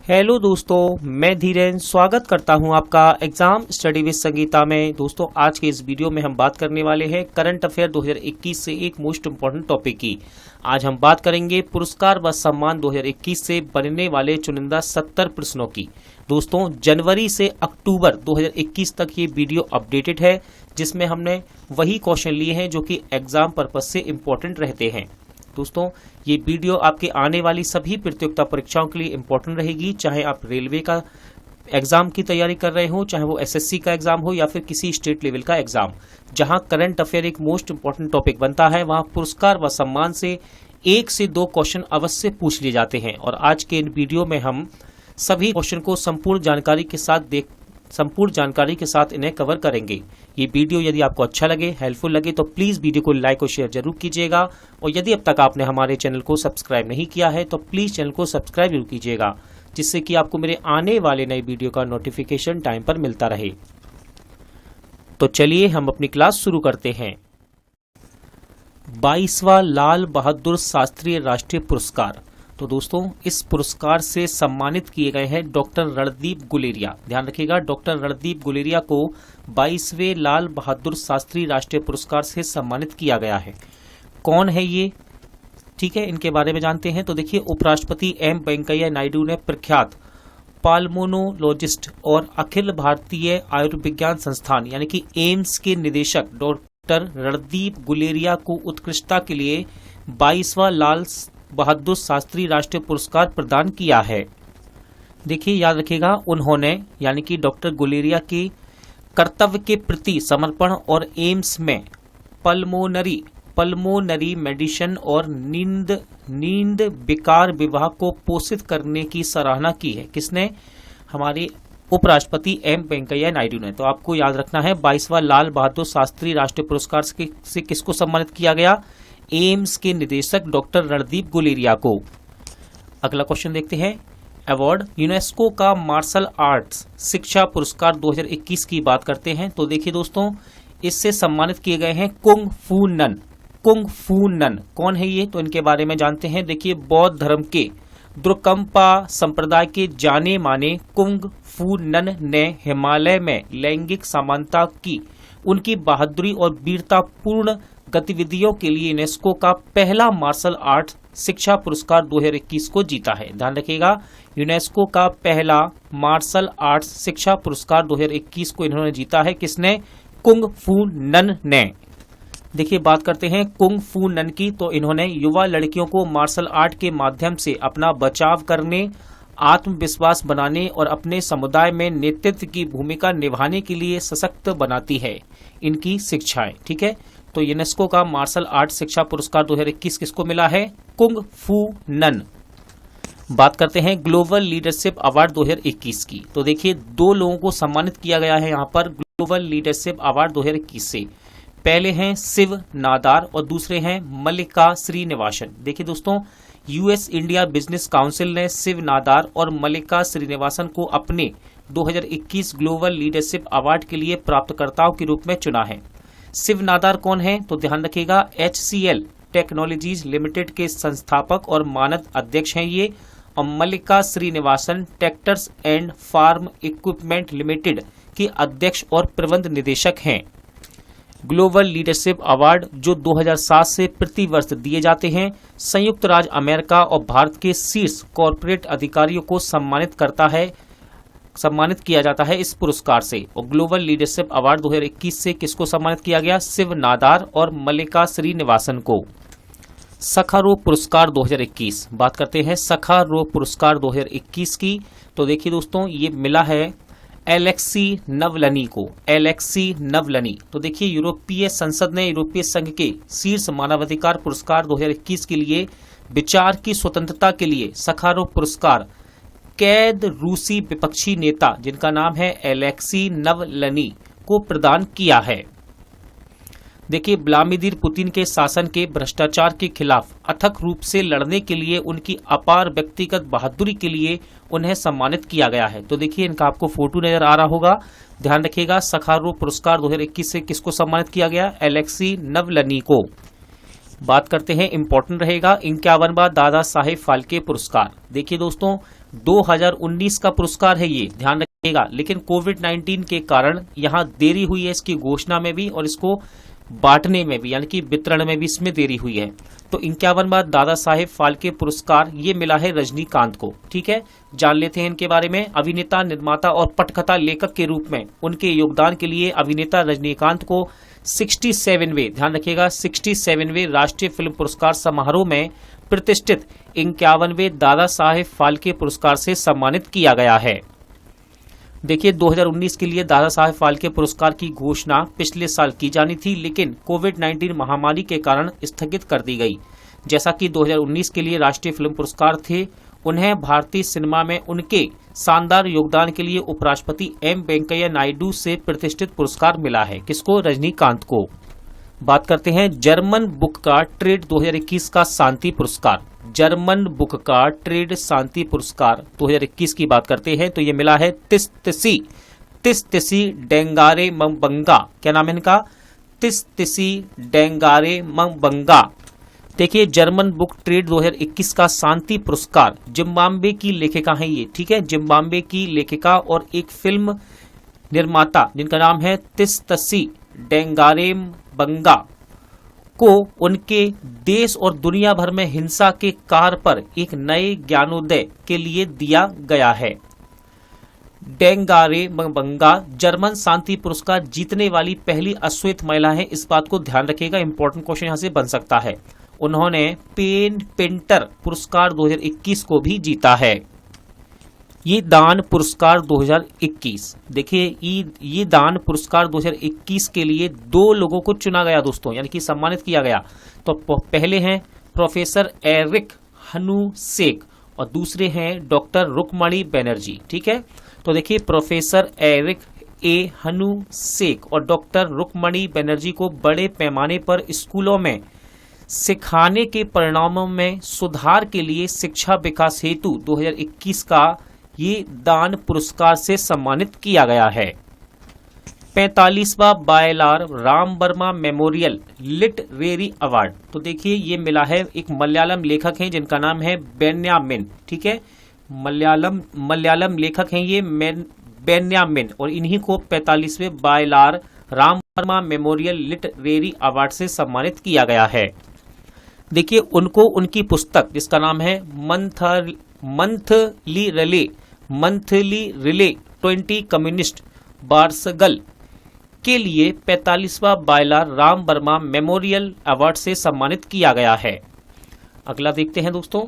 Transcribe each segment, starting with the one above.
Hello दोस्तों, मैं धीरेन स्वागत करता हूं आपका एग्जाम स्टडी विद संगीता में। दोस्तों, आज के इस वीडियो में हम बात करने वाले हैं करंट अफेयर 2021 से एक मोस्ट इम्पोर्टेंट टॉपिक की। आज हम बात करेंगे पुरस्कार व सम्मान 2021 से बनने वाले चुनिंदा 70 प्रश्नों की। दोस्तों, जनवरी से अक्टूबर 2021 तक ये वीडियो अपडेटेड है, जिसमें हमने वही क्वेश्चन लिए हैं जो कि एग्जाम पर्पज से इम्पोर्टेंट रहते हैं। दोस्तों, ये वीडियो आपके आने वाली सभी प्रतियोगिता परीक्षाओं के लिए इम्पोर्टेंट रहेगी, चाहे आप रेलवे का एग्जाम की तैयारी कर रहे हो, चाहे वो एसएससी का एग्जाम हो या फिर किसी स्टेट लेवल का एग्जाम। जहां करंट अफेयर एक मोस्ट इम्पोर्टेंट टॉपिक बनता है, वहां पुरस्कार व सम्मान से 1 से 2 क्वेश्चन अवश्य पूछ लिए जाते हैं। और आज के इन वीडियो में हम सभी क्वेश्चन को संपूर्ण जानकारी के साथ इन्हें कवर करेंगे। ये वीडियो यदि आपको अच्छा लगे, हेल्पफुल लगे, तो प्लीज वीडियो को लाइक और शेयर जरूर कीजिएगा। और यदि अब तक आपने हमारे चैनल को सब्सक्राइब नहीं किया है तो प्लीज चैनल को सब्सक्राइब जरूर कीजिएगा, जिससे कि आपको मेरे आने वाले नए वीडियो का नोटिफिकेशन टाइम पर मिलता रहे। तो चलिए हम अपनी क्लास शुरू करते हैं। 22वां लाल बहादुर शास्त्री राष्ट्रीय पुरस्कार। तो दोस्तों, इस पुरस्कार से सम्मानित किए गए हैं डॉक्टर रणदीप गुलेरिया। ध्यान रखिएगा, डॉक्टर रणदीप गुलेरिया को 22वें लाल बहादुर शास्त्री राष्ट्रीय पुरस्कार से सम्मानित किया गया है। कौन है ये? ठीक है, इनके बारे में जानते हैं। तो देखिए, उपराष्ट्रपति एम वेंकैया नायडू ने प्रख्यात पाल्मोनोलॉजिस्ट और अखिल भारतीय आयुर्विज्ञान संस्थान यानी कि एम्स के निदेशक डॉक्टर रणदीप गुलेरिया को उत्कृष्टता के लिए 22वां लाल बहादुर शास्त्री राष्ट्रीय पुरस्कार प्रदान किया है। देखिए, याद रखिएगा, उन्होंने यानी कि डॉक्टर गुलेरिया के कर्तव्य के प्रति समर्पण और एम्स में पल्मोनरी मेडिसिन और नींद विकार विभाग को पोषित करने की सराहना की है। किसने? हमारे उपराष्ट्रपति एम वेंकैया नायडू ने। तो आपको याद रखना है, 22वां लाल बहादुर शास्त्री राष्ट्रीय पुरस्कार से किसको सम्मानित किया गया? एम्स के निदेशक डॉक्टर रणदीप गुलेरिया को। अगला क्वेश्चन देखते हैं। अवार्ड यूनेस्को का मार्शल आर्ट्स शिक्षा पुरस्कार 2021 की बात करते हैं। तो देखिए दोस्तों, इससे सम्मानित किए गए हैं कुंग फू नन। कौन है ये? तो इनके बारे में जानते हैं। देखिए, बौद्ध धर्म के द्रुकम्पा संप्रदाय के जाने माने कुंग फू नन ने हिमालय में लैंगिक समानता की उनकी बहादुरी और वीरतापूर्ण गतिविधियों के लिए यूनेस्को का पहला मार्शल आर्ट शिक्षा पुरस्कार 2021 को जीता है। ध्यान रखिएगा, यूनेस्को का पहला मार्शल आर्ट शिक्षा पुरस्कार 2021 को इन्होंने जीता है। किसने? कुंग फू नन ने। देखिए, बात करते हैं कुंग फू नन की। तो इन्होंने युवा लड़कियों को मार्शल आर्ट के माध्यम से अपना बचाव करने, आत्मविश्वास बनाने और अपने समुदाय में नेतृत्व की भूमिका निभाने के लिए सशक्त बनाती है इनकी शिक्षाएं। ठीक है, तो यूनेस्को का मार्शल आर्ट शिक्षा पुरस्कार 2021 किसको मिला है? कुंग फू नन। बात करते हैं ग्लोबल लीडरशिप अवार्ड 2021 की। तो देखिए, 2 लोगों को सम्मानित किया गया है यहाँ पर ग्लोबल लीडरशिप अवार्ड 2021 से। पहले हैं शिव नादार और दूसरे हैं मल्लिका श्रीनिवासन। देखिए दोस्तों, यूएस इंडिया बिजनेस काउंसिल ने शिव नादार और मल्लिका श्रीनिवासन को अपने 2021 ग्लोबल लीडरशिप अवार्ड के लिए प्राप्तकर्ताओं के रूप में चुना है। शिव नादार कौन है? तो ध्यान रखिएगा, HCL टेक्नोलॉजीज लिमिटेड के संस्थापक और मानद अध्यक्ष हैं ये। और Mallika Srinivasan tractors and farm equipment limited के अध्यक्ष और प्रबंध निदेशक हैं। ग्लोबल लीडरशिप अवार्ड जो 2007 से प्रति वर्ष दिए जाते हैं, संयुक्त राज्य अमेरिका और भारत के शीर्ष कॉर्पोरेट अधिकारियों को सम्मानित किया जाता है इस पुरस्कार से। और ग्लोबल लीडरशिप अवार्ड 2021 से किसको सम्मानित किया गया? शिव नादार और मल्लिका श्रीनिवासन को। सखारोव पुरस्कार 2021 बात करते हैं सखारोव पुरस्कार 2021 की। तो देखिए दोस्तों, ये मिला है एलेक्सी नवलनी को। Alexei Navalny. तो देखिए, यूरोपीय संसद ने यूरोपीय संघ के शीर्ष मानवाधिकार पुरस्कार 2021 के लिए विचार की स्वतंत्रता के लिए सखारोव पुरस्कार कैद रूसी विपक्षी नेता जिनका नाम है एलेक्सी नवलनी को प्रदान किया है। देखिए, व्लादिमीर पुतिन के शासन के भ्रष्टाचार के खिलाफ अथक रूप से लड़ने के लिए उनकी अपार व्यक्तिगत बहादुरी के लिए उन्हें सम्मानित किया गया है। तो देखिए, इनका आपको फोटो नजर आ रहा होगा। ध्यान रखिएगा, सखारोव पुरस्कार 2021 से किसको सम्मानित किया गया? एलेक्सी नवलनी को। बात करते हैं, इंपॉर्टेंट रहेगा 51वां दादा साहेब फाल्के पुरस्कार। देखिए दोस्तों, 2019 का पुरस्कार है ये, ध्यान रखिएगा। लेकिन कोविड-19 के कारण यहाँ देरी हुई है इसकी घोषणा में भी और इसको बांटने में भी, यानी कि वितरण में भी इसमें देरी हुई है। तो 51वां दादा साहेब फाल्के पुरस्कार ये मिला है रजनीकांत को। ठीक है, जान लेते हैं इनके बारे में। अभिनेता, निर्माता और पटकथा लेखक के रूप में उनके योगदान के लिए अभिनेता रजनीकांत को 67वें, ध्यान रखिएगा 67वें राष्ट्रीय फिल्म पुरस्कार समारोह में प्रतिष्ठित 51वें दादा साहेब फाल्के पुरस्कार से सम्मानित किया गया है। देखिए 2019 के लिए दादा साहेब फाल्के पुरस्कार की घोषणा पिछले साल की जानी थी, लेकिन कोविड-19 महामारी के कारण स्थगित कर दी गई। जैसा कि 2019 के लिए राष्ट्रीय फिल्म पुरस्कार थे, उन्हें भारतीय सिनेमा में उनके शानदार योगदान के लिए उपराष्ट्रपति एम वेंकैया नायडू से प्रतिष्ठित पुरस्कार मिला है। किसको? रजनीकांत को। बात करते हैं जर्मन बुक का ट्रेड 2021 का शांति पुरस्कार। जर्मन बुक का ट्रेड शांति पुरस्कार 2021 की बात करते हैं तो ये मिला है तिस्तिसी डेंगारे मंबंगा। क्या नाम है इनका? तिस्तिसी डेंगारे मंबंगा। देखिए जर्मन बुक ट्रेड 2021 का शांति पुरस्कार जिम्बाब्वे की लेखिका है ये। ठीक है, जिम्बाब्वे की लेखिका और एक फिल्म निर्माता जिनका नाम है तिस्तिसी डेंगारे बंगा को उनके देश और दुनिया भर में हिंसा के कार्य पर एक नए ज्ञानोदय के लिए दिया गया है। डेंगारे बंगा जर्मन शांति पुरस्कार जीतने वाली पहली अश्वेत महिला है। इस बात को ध्यान रखिएगा, इंपॉर्टेंट क्वेश्चन यहां से बन सकता है। उन्होंने पेंटर पुरस्कार 2021 को भी जीता है। ये दान पुरस्कार 2021, देखिए ये दान पुरस्कार 2021 के लिए 2 लोगों को चुना गया दोस्तों, यानी कि सम्मानित किया गया। तो पहले हैं प्रोफेसर एरिक हनुसेक और दूसरे हैं डॉक्टर रुक्मणी बनर्जी। ठीक है, तो देखिए प्रोफेसर एरिक हनुसेक और डॉक्टर रुक्मणी बनर्जी को बड़े पैमाने पर स्कूलों में सिखाने के परिणामों में सुधार के लिए शिक्षा विकास हेतु 2021 का ये दान पुरस्कार से सम्मानित किया गया है। 45वां Vayalar Rama Varma memorial literary award, तो देखिए ये मिला है एक मलयालम लेखक हैं जिनका नाम है बेन्यामिन। ठीक है, मलयालम लेखक हैं ये बेन्यामिन और इन्हीं को 45वें Vayalar Rama Varma memorial literary award से सम्मानित किया गया है। देखिए उनको उनकी पुस्तक जिसका नाम है मंथली रिले 20 कम्युनिस्ट बार्सगल के लिए 45वां वायलार राम वर्मा मेमोरियल अवार्ड से सम्मानित किया गया है। अगला देखते हैं दोस्तों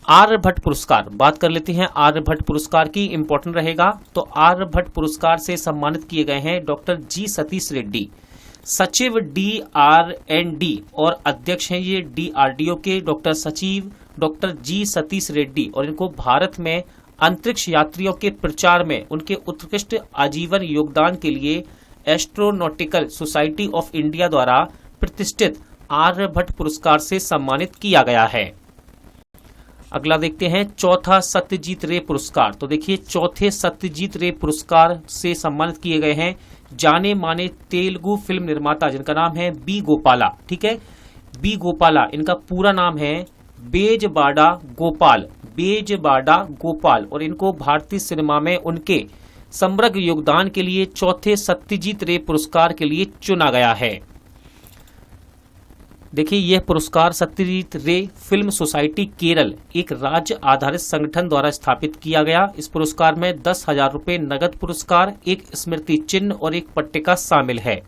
आर्यभट्ट पुरस्कार। बात कर लेते हैं आर्यभट्ट पुरस्कार की, इंपॉर्टेंट रहेगा। तो आर्यभट्ट पुरस्कार से सम्मानित किए गए हैं डॉक्टर जी सतीश रेड्डी, सचिव DRND और अध्यक्ष हैं ये DRDO के डॉक्टर सचिव डॉक्टर जी सतीश रेड्डी, और इनको भारत में अंतरिक्ष यात्रियों के प्रचार में उनके उत्कृष्ट आजीवन योगदान के लिए एस्ट्रोनॉटिकल सोसाइटी ऑफ इंडिया द्वारा प्रतिष्ठित आर्यभट्ट पुरस्कार से सम्मानित किया गया है। अगला देखते हैं चौथा सत्यजीत रे पुरस्कार। तो देखिए चौथे सत्यजीत रे पुरस्कार से सम्मानित किए गए हैं जाने माने तेलुगु फिल्म निर्माता जिनका नाम है बी गोपाला। ठीक है, बी गोपाला, इनका पूरा नाम है बेजबाड़ा गोपाल और इनको भारतीय सिनेमा में उनके समग्र योगदान के लिए चौथे सत्यजीत रे पुरस्कार के लिए चुना गया है। देखिए यह पुरस्कार सत्यजीत रे फिल्म सोसाइटी केरल एक राज्य आधारित संगठन द्वारा स्थापित किया गया। इस पुरस्कार में 10,000 रुपए नगद पुरस्कार, एक स्मृति चिन्ह और एक पट्टिका शामिल है।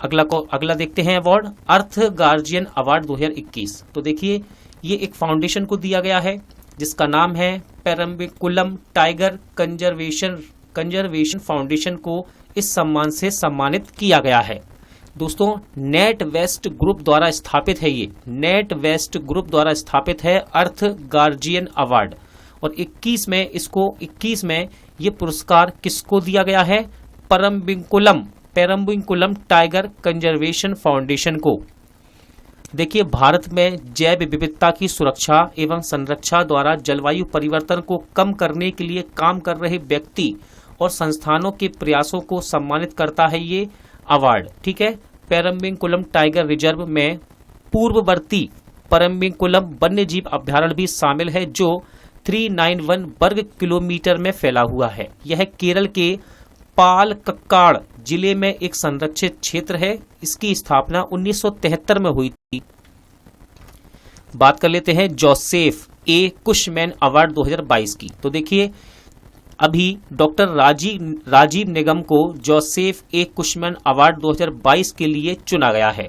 अगला देखते हैं अवार्ड अर्थ गार्जियन अवार्ड 2021। तो देखिए ये एक फाउंडेशन को दिया गया है जिसका नाम है पेरम्बिकुलम टाइगर कंजर्वेशन फाउंडेशन को इस सम्मान से सम्मानित किया गया है। दोस्तों नेट वेस्ट ग्रुप द्वारा स्थापित है, ये नेट वेस्ट ग्रुप द्वारा स्थापित है अर्थ गार्जियन अवार्ड, और 21 में ये पुरस्कार किसको दिया गया है? पेरम्बिकुलम टाइगर कंजर्वेशन फाउंडेशन को। देखिए भारत में जैव विविधता की सुरक्षा एवं संरक्षा द्वारा जलवायु परिवर्तन को कम करने के लिए काम कर रहे व्यक्ति और संस्थानों के प्रयासों को सम्मानित करता है ये अवार्ड। ठीक है, पेरम्बिकुलम टाइगर रिजर्व में पूर्ववर्ती पेरम्बिकुलम वन्य जीव अभ्यारण्य भी शामिल है जो 391 वर्ग किलोमीटर में फैला हुआ है। यह केरल के पालक्काड़ जिले में एक संरक्षित क्षेत्र है। इसकी स्थापना 1973 में हुई थी। बात कर लेते हैं जोसेफ ए कुशमैन अवार्ड 2022 की। तो देखिए, अभी डॉक्टर राजीव निगम को जोसेफ ए कुशमैन अवार्ड 2022 के लिए चुना गया है।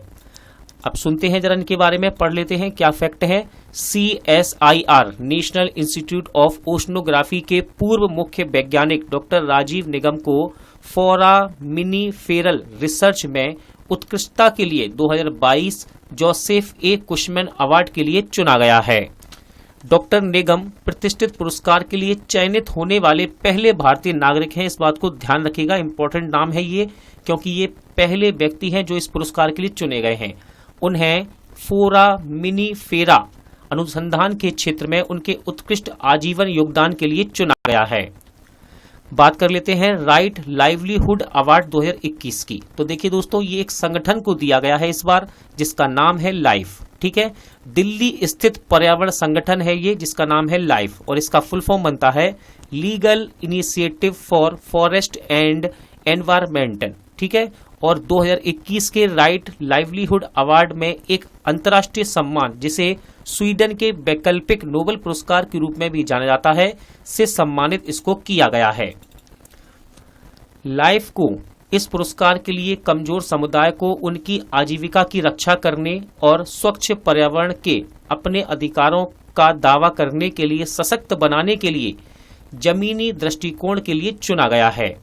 अब सुनते हैं जरा इनके बारे में, पढ़ लेते हैं क्या फैक्ट है। CSIR national institute of oceanography के पूर्व मुख्य वैज्ञानिक डॉक्टर राजीव निगम को फोरामिनिफेरल रिसर्च में उत्कृष्टता के लिए 2022 जोसेफ ए कुशमैन अवार्ड के लिए चुना गया है। डॉक्टर निगम प्रतिष्ठित पुरस्कार के लिए चयनित होने वाले पहले भारतीय नागरिक हैं। इस बात को ध्यान रखिएगा, इंपॉर्टेंट नाम है ये, क्योंकि ये पहले व्यक्ति हैं जो इस पुरस्कार के लिए चुने गए हैं। उन्हें फोरामिनिफेरा अनुसंधान के क्षेत्र में उनके उत्कृष्ट आजीवन योगदान के लिए चुना गया है। बात कर लेते हैं राइट लाइवलीहुड अवार्ड 2021 की। तो देखिए दोस्तों, ये एक संगठन को दिया गया है इस बार, जिसका नाम है लाइफ। ठीक है, दिल्ली स्थित पर्यावरण संगठन है ये, जिसका नाम है लाइफ, और इसका फुल फॉर्म बनता है legal initiative for forest and environmental. ठीक है, और 2021 के राइट लाइवलीहुड अवार्ड में एक अंतर्राष्ट्रीय सम्मान, जिसे स्वीडन के वैकल्पिक नोबेल पुरस्कार के रूप में भी जाना जाता है, से सम्मानित इसको किया गया है। लाइफ को इस पुरस्कार के लिए कमजोर समुदाय को उनकी आजीविका की रक्षा करने और स्वच्छ पर्यावरण के अपने अधिकारों का दावा करने के लिए सशक्त बनाने के लिए जमीनी दृष्टिकोण के लिए चुना गया है।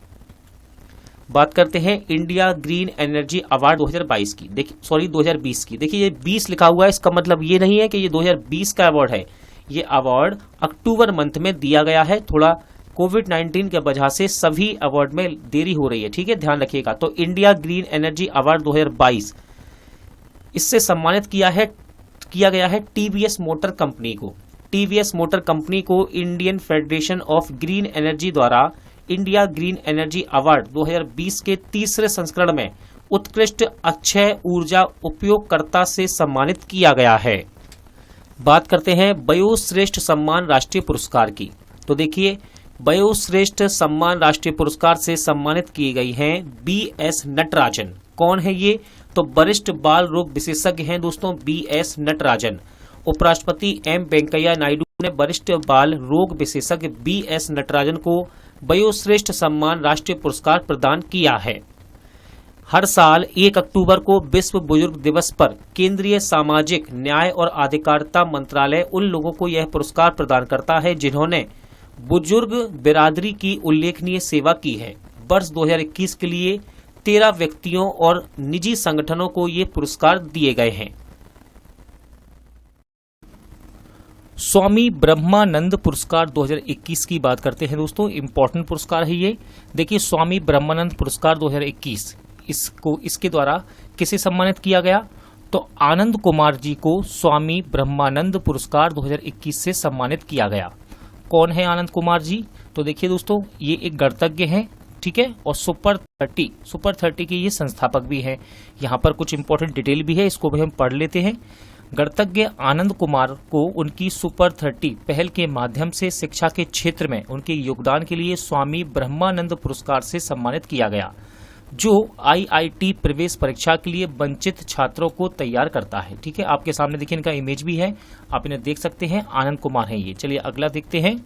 बात करते हैं इंडिया ग्रीन एनर्जी अवार्ड 2022 की। देखिए 2020 की। देखिए, ये 20 लिखा हुआ है, इसका मतलब ये नहीं है कि ये 2020 का अवार्ड है। ये अवार्ड अक्टूबर मंथ में दिया गया है। थोड़ा कोविड-19 के वजह से सभी अवार्ड में देरी हो रही है। ठीक है, ध्यान रखिएगा। तो इंडिया ग्रीन एनर्जी अवार्ड 2022 इससे सम्मानित किया गया है टीवीएस मोटर कंपनी को। टीवीएस मोटर कंपनी को Indian federation of green energy द्वारा इंडिया ग्रीन एनर्जी अवार्ड 2020 के तीसरे संस्करण में उत्कृष्ट अक्षय ऊर्जा उपयोगकर्ता से सम्मानित किया गया है। बात करते हैं वयोश्रेष्ठ सम्मान राष्ट्रीय पुरस्कार की। तो देखिए, वयोश्रेष्ठ सम्मान राष्ट्रीय पुरस्कार से सम्मानित की गई हैं BS नटराजन। कौन है ये? तो वरिष्ठ बाल रोग विशेषज्ञ हैं दोस्तों BS नटराजन। उपराष्ट्रपति M वेंकैया नायडू ने वरिष्ठ बाल रोग विशेषज्ञ BS नटराजन को वयोश्रेष्ठ सम्मान राष्ट्रीय पुरस्कार प्रदान किया है। हर साल 1 अक्टूबर को विश्व बुजुर्ग दिवस पर केंद्रीय सामाजिक न्याय और अधिकारिता मंत्रालय उन लोगों को यह पुरस्कार प्रदान करता है जिन्होंने बुजुर्ग बिरादरी की उल्लेखनीय सेवा की है। वर्ष 2021 के लिए 13 व्यक्तियों और निजी संगठनों को ये पुरस्कार दिए गए हैं। स्वामी ब्रह्मानंद पुरस्कार 2021 की बात करते हैं दोस्तों। इंपॉर्टेंट पुरस्कार है ये। देखिए, स्वामी ब्रह्मानंद पुरस्कार 2021 इसके द्वारा किसे सम्मानित किया गया? तो आनंद कुमार जी को स्वामी ब्रह्मानंद पुरस्कार 2021 से सम्मानित किया गया। कौन है आनंद कुमार जी? तो देखिए दोस्तों, ये एक गणितज्ञ हैं। ठीक है, और सुपर 30 के ये संस्थापक भी हैं। यहाँ पर कुछ इंपॉर्टेंट डिटेल भी है, इसको भी हम पढ़ लेते हैं। गणितज्ञ आनंद कुमार को उनकी सुपर 30 पहल के माध्यम से शिक्षा के क्षेत्र में उनके योगदान के लिए स्वामी ब्रह्मानंद पुरस्कार से सम्मानित किया गया, जो IIT प्रवेश परीक्षा के लिए वंचित छात्रों को तैयार करता है। ठीक है, आपके सामने देखिए, इनका इमेज भी है, आप इन्हें देख सकते हैं। आनंद कुमार है ये। चलिए अगला देखते हैं।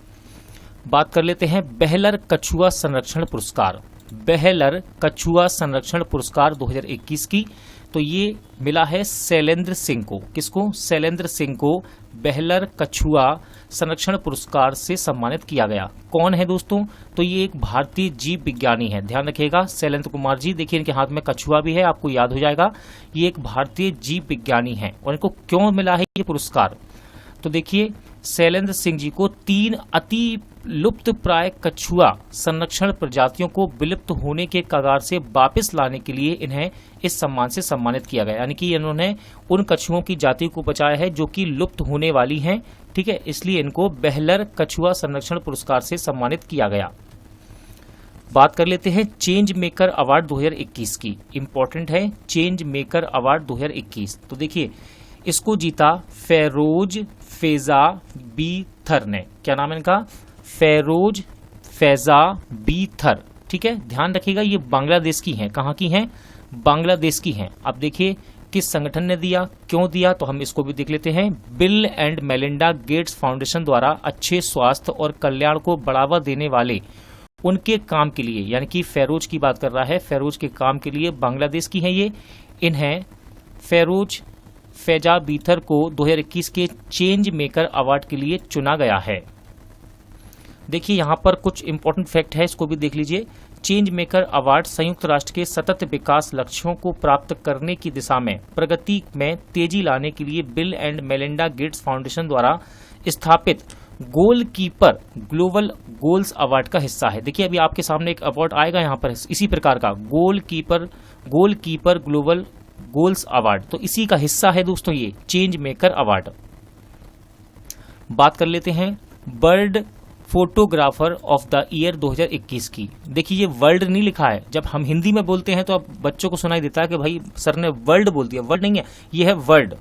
बात कर लेते हैं बेहलर कछुआ संरक्षण पुरस्कार। बेहलर कछुआ संरक्षण पुरस्कार 2021 की। तो ये मिला है शैलेंद्र सिंह को। किसको? शैलेंद्र सिंह को बेहलर कछुआ संरक्षण पुरस्कार से सम्मानित किया गया। कौन है दोस्तों? तो ये एक भारतीय जीव विज्ञानी है। ध्यान रखिएगा, शैलेंद्र कुमार जी। देखिए, इनके हाथ में कछुआ भी है, आपको याद हो जाएगा। ये एक भारतीय जीव विज्ञानी है। और इनको क्यों मिला है ये पुरस्कार? तो देखिए, शैलेंद्र सिंह जी को 3 अति लुप्त प्राय कछुआ संरक्षण प्रजातियों को विलुप्त होने के कगार से वापस लाने के लिए इन्हें इस सम्मान से सम्मानित किया गया। यानी कि इन्होंने उन कछुओं की जाति को बचाया है जो कि लुप्त होने वाली हैं। ठीक है, इसलिए इनको बेहलर कछुआ संरक्षण पुरस्कार से सम्मानित किया गया। बात कर लेते हैं चेंज मेकर अवार्ड 2021 की। इंपॉर्टेंट है चेंज मेकर अवार्ड 2021। तो देखिए, इसको जीता फेजा बी थर ने। क्या नाम है इनका? फेरोज फैजा बी थर। ठीक है, ध्यान रखिएगा ये बांग्लादेश की हैं। कहाँ की हैं? बांग्लादेश की हैं। अब देखिए किस संगठन ने दिया, क्यों दिया, तो हम इसको भी देख लेते हैं। Bill and Melinda Gates foundation द्वारा अच्छे स्वास्थ्य और कल्याण को बढ़ावा देने वाले उनके काम के लिए, यानी कि फेरोज की बात कर रहा है, फेरोज के काम के लिए बांग्लादेश की हैं ये। इन्हें फेरोज फैजा बीथर को 2021 के चेंज मेकर अवार्ड के लिए चुना गया है। देखिए यहाँ पर कुछ इंपॉर्टेंट फैक्ट है, इसको भी देख लीजिए। चेंज मेकर अवार्ड संयुक्त राष्ट्र के सतत विकास लक्ष्यों को प्राप्त करने की दिशा में प्रगति में तेजी लाने के लिए bill and Melinda Gates foundation द्वारा स्थापित गोलकीपर ग्लोबल गोल्स अवार्ड का हिस्सा है। देखिए अभी आपके सामने एक अवार्ड आएगा यहाँ पर इसी प्रकार का, गोलकीपर ग्लोबल गोल्स अवार्ड, तो इसी का हिस्सा है दोस्तों ये चेंज मेकर अवार्ड। बात कर लेते हैं world photographer of the year 2021 की। देखिए ये वर्ल्ड नहीं लिखा है, जब हम हिंदी में बोलते हैं तो अब बच्चों को सुनाई देता है कि भाई सर ने वर्ल्ड बोल दिया, वर्ल्ड नहीं है, ये है वर्ड,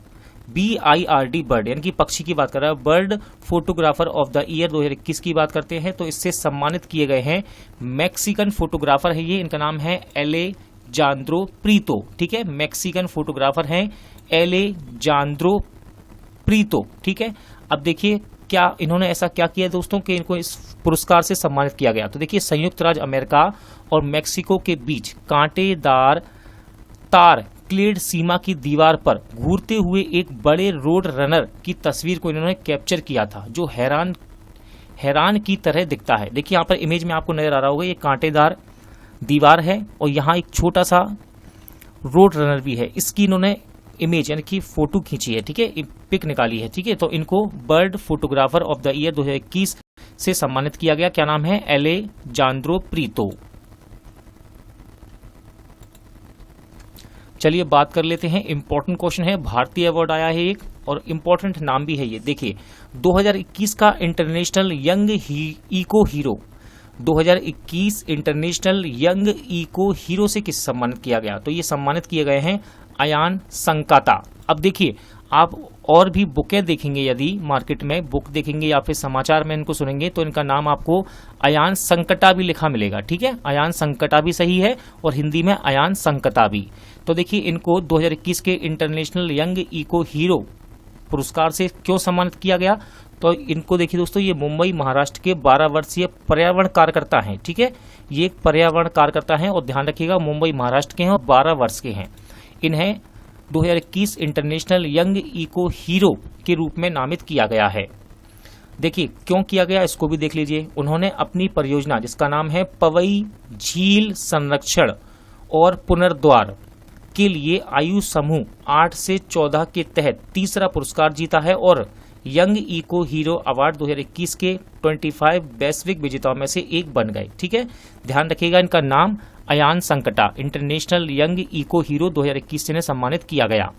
BIRD बर्ड, यानी कि पक्षी की बात कर रहा है। World photographer of the year 2021 की बात करते हैं तो इससे सम्मानित किए गए हैं मैक्सिकन फोटोग्राफर है ये, इनका नाम है एलेजांद्रो प्रीतो। ठीक है, मैक्सिकन फोटोग्राफर हैं एलेजांद्रो प्रीतो। ठीक है, अब देखिए क्या इन्होंने ऐसा क्या किया दोस्तों कि इनको इस पुरस्कार से सम्मानित किया गया। तो देखिए संयुक्त राज्य अमेरिका और मेक्सिको के बीच कांटेदार तार क्लेड सीमा की दीवार पर घूरते हुए एक बड़े रोड रनर की तस्वीर को इन्होंने कैप्चर किया था, जो हैरान की तरह दिखता है। देखिए यहाँ पर इमेज में आपको नजर आ रहा होगा, ये कांटेदार दीवार है और यहाँ एक छोटा सा रोड रनर भी है, इसकी इन्होंने इमेज यानी कि फोटो खींची है। ठीक है, पिक निकाली है। ठीक है, तो इनको bird photographer of the year 2021 से सम्मानित किया गया। क्या नाम है? Alejandro Prieto. चलिए बात कर लेते हैं, इंपॉर्टेंट क्वेश्चन है, भारतीय अवार्ड आया है एक और इंपॉर्टेंट नाम भी है ये। देखिए 2021 का international young eco hero, 2021 international young eco hero से किस सम्मानित किया गया? तो ये सम्मानित किए गए हैं अयान संकाता। अब देखिए आप और भी बुकें देखेंगे, यदि मार्केट में बुक देखेंगे या फिर समाचार में इनको सुनेंगे तो इनका नाम आपको अयान संकटा भी लिखा मिलेगा। ठीक है, अयान संकटा भी सही है और हिंदी में अयान संकटा भी। तो देखिए इनको 2021 के इंटरनेशनल यंग इको हीरो पुरस्कार से क्यों सम्मानित किया गया? तो इनको देखिए दोस्तों, ये मुंबई महाराष्ट्र के 12 वर्षीय पर्यावरण कार्यकर्ता हैं। ठीक है, ये एक पर्यावरण कार्यकर्ता हैं और ध्यान रखिएगा मुंबई महाराष्ट्र के हैं और 12 वर्ष के हैं। इन्हें 2021 इंटरनेशनल यंग इको हीरो के रूप में नामित किया गया है। देखिए क्यों किया गया इसको भी देख लीजिए। उन्होंने अपनी परियोजना जिसका नाम है पवई झील संरक्षण और पुनर्द्वार के लिए आयु समूह 8 से 14 के तहत तीसरा पुरस्कार जीता है और यंग इको हीरो अवार्ड 2021 के 25 वैश्विक विजेताओं में से एक बन गए। ठीक है, ध्यान रखिएगा इनका नाम अयान संकटा, इंटरनेशनल यंग इको हीरो 2021 से सम्मानित किया गया।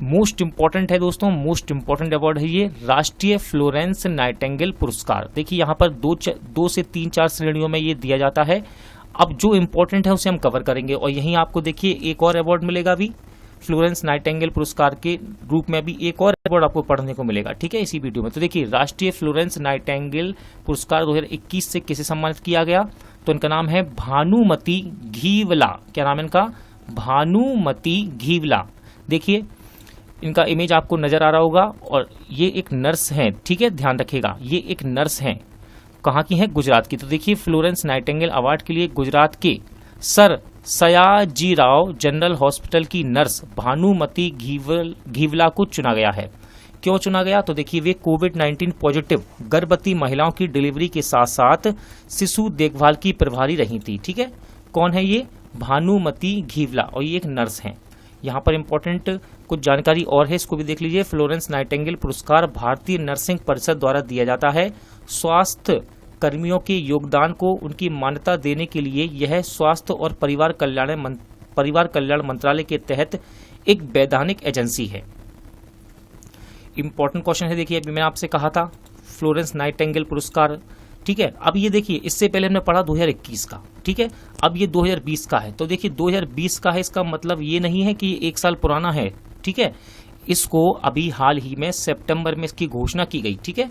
मोस्ट इंपॉर्टेंट है दोस्तों, मोस्ट इंपॉर्टेंट अवार्ड है ये राष्ट्रीय फ्लोरेंस नाइटिंगेल पुरस्कार। देखिए यहाँ पर 2 से 3-4 श्रेणियों में ये दिया जाता है। अब जो इंपॉर्टेंट है उसे हम कवर करेंगे और यहीं आपको देखिए एक और अवार्ड मिलेगा भी, फ्लोरेंस नाइटिंगेल पुरस्कार के रूप में भी एक और अवार्ड आपको पढ़ने को मिलेगा। ठीक है, इसी वीडियो में। तो देखिए राष्ट्रीय फ्लोरेंस नाइटिंगेल पुरस्कार 2021 से किसे सम्मानित किया गया? तो इनका नाम है भानुमति घीवला। क्या नाम है इनका? भानुमति घीवला। देखिए इनका इमेज आपको नजर आ रहा होगा और ये एक नर्स हैं। ठीक है, ध्यान रखिएगा ये एक नर्स हैं। कहाँ की हैं? गुजरात की। तो देखिए फ्लोरेंस नाइटिंगेल अवार्ड के लिए गुजरात के सर सयाजीराव जनरल हॉस्पिटल की नर्स भानुमति घीवला को चुना गया है। क्यों चुना गया? तो देखिए वे कोविड-19 पॉजिटिव गर्भवती महिलाओं की डिलीवरी के साथ साथ शिशु देखभाल की प्रभारी रही थी। ठीक है, कौन है ये? भानुमति घीवला और ये एक नर्स हैं। यहाँ पर इंपॉर्टेंट कुछ जानकारी और है, इसको भी देख लीजिए। फ्लोरेंस नाइटिंगेल पुरस्कार भारतीय नर्सिंग परिषद द्वारा दिया जाता है। स्वास्थ्य कर्मियों के योगदान को उनकी मान्यता देने के लिए यह स्वास्थ्य और परिवार कल्याण मंत्रालय के तहत एक वैधानिक एजेंसी है। इंपॉर्टेंट क्वेश्चन है, देखिए अभी मैंने आपसे कहा था फ्लोरेंस नाइटिंगेल पुरस्कार। ठीक है, अब ये देखिए इससे पहले हमने पढ़ा 2021 का। ठीक है, अब ये 2020 का है। तो देखिए 2020 का है, इसका मतलब ये नहीं है कि ये 1 साल पुराना है। ठीक है, इसको अभी हाल ही में सितंबर में इसकी घोषणा की गई, ठीक है,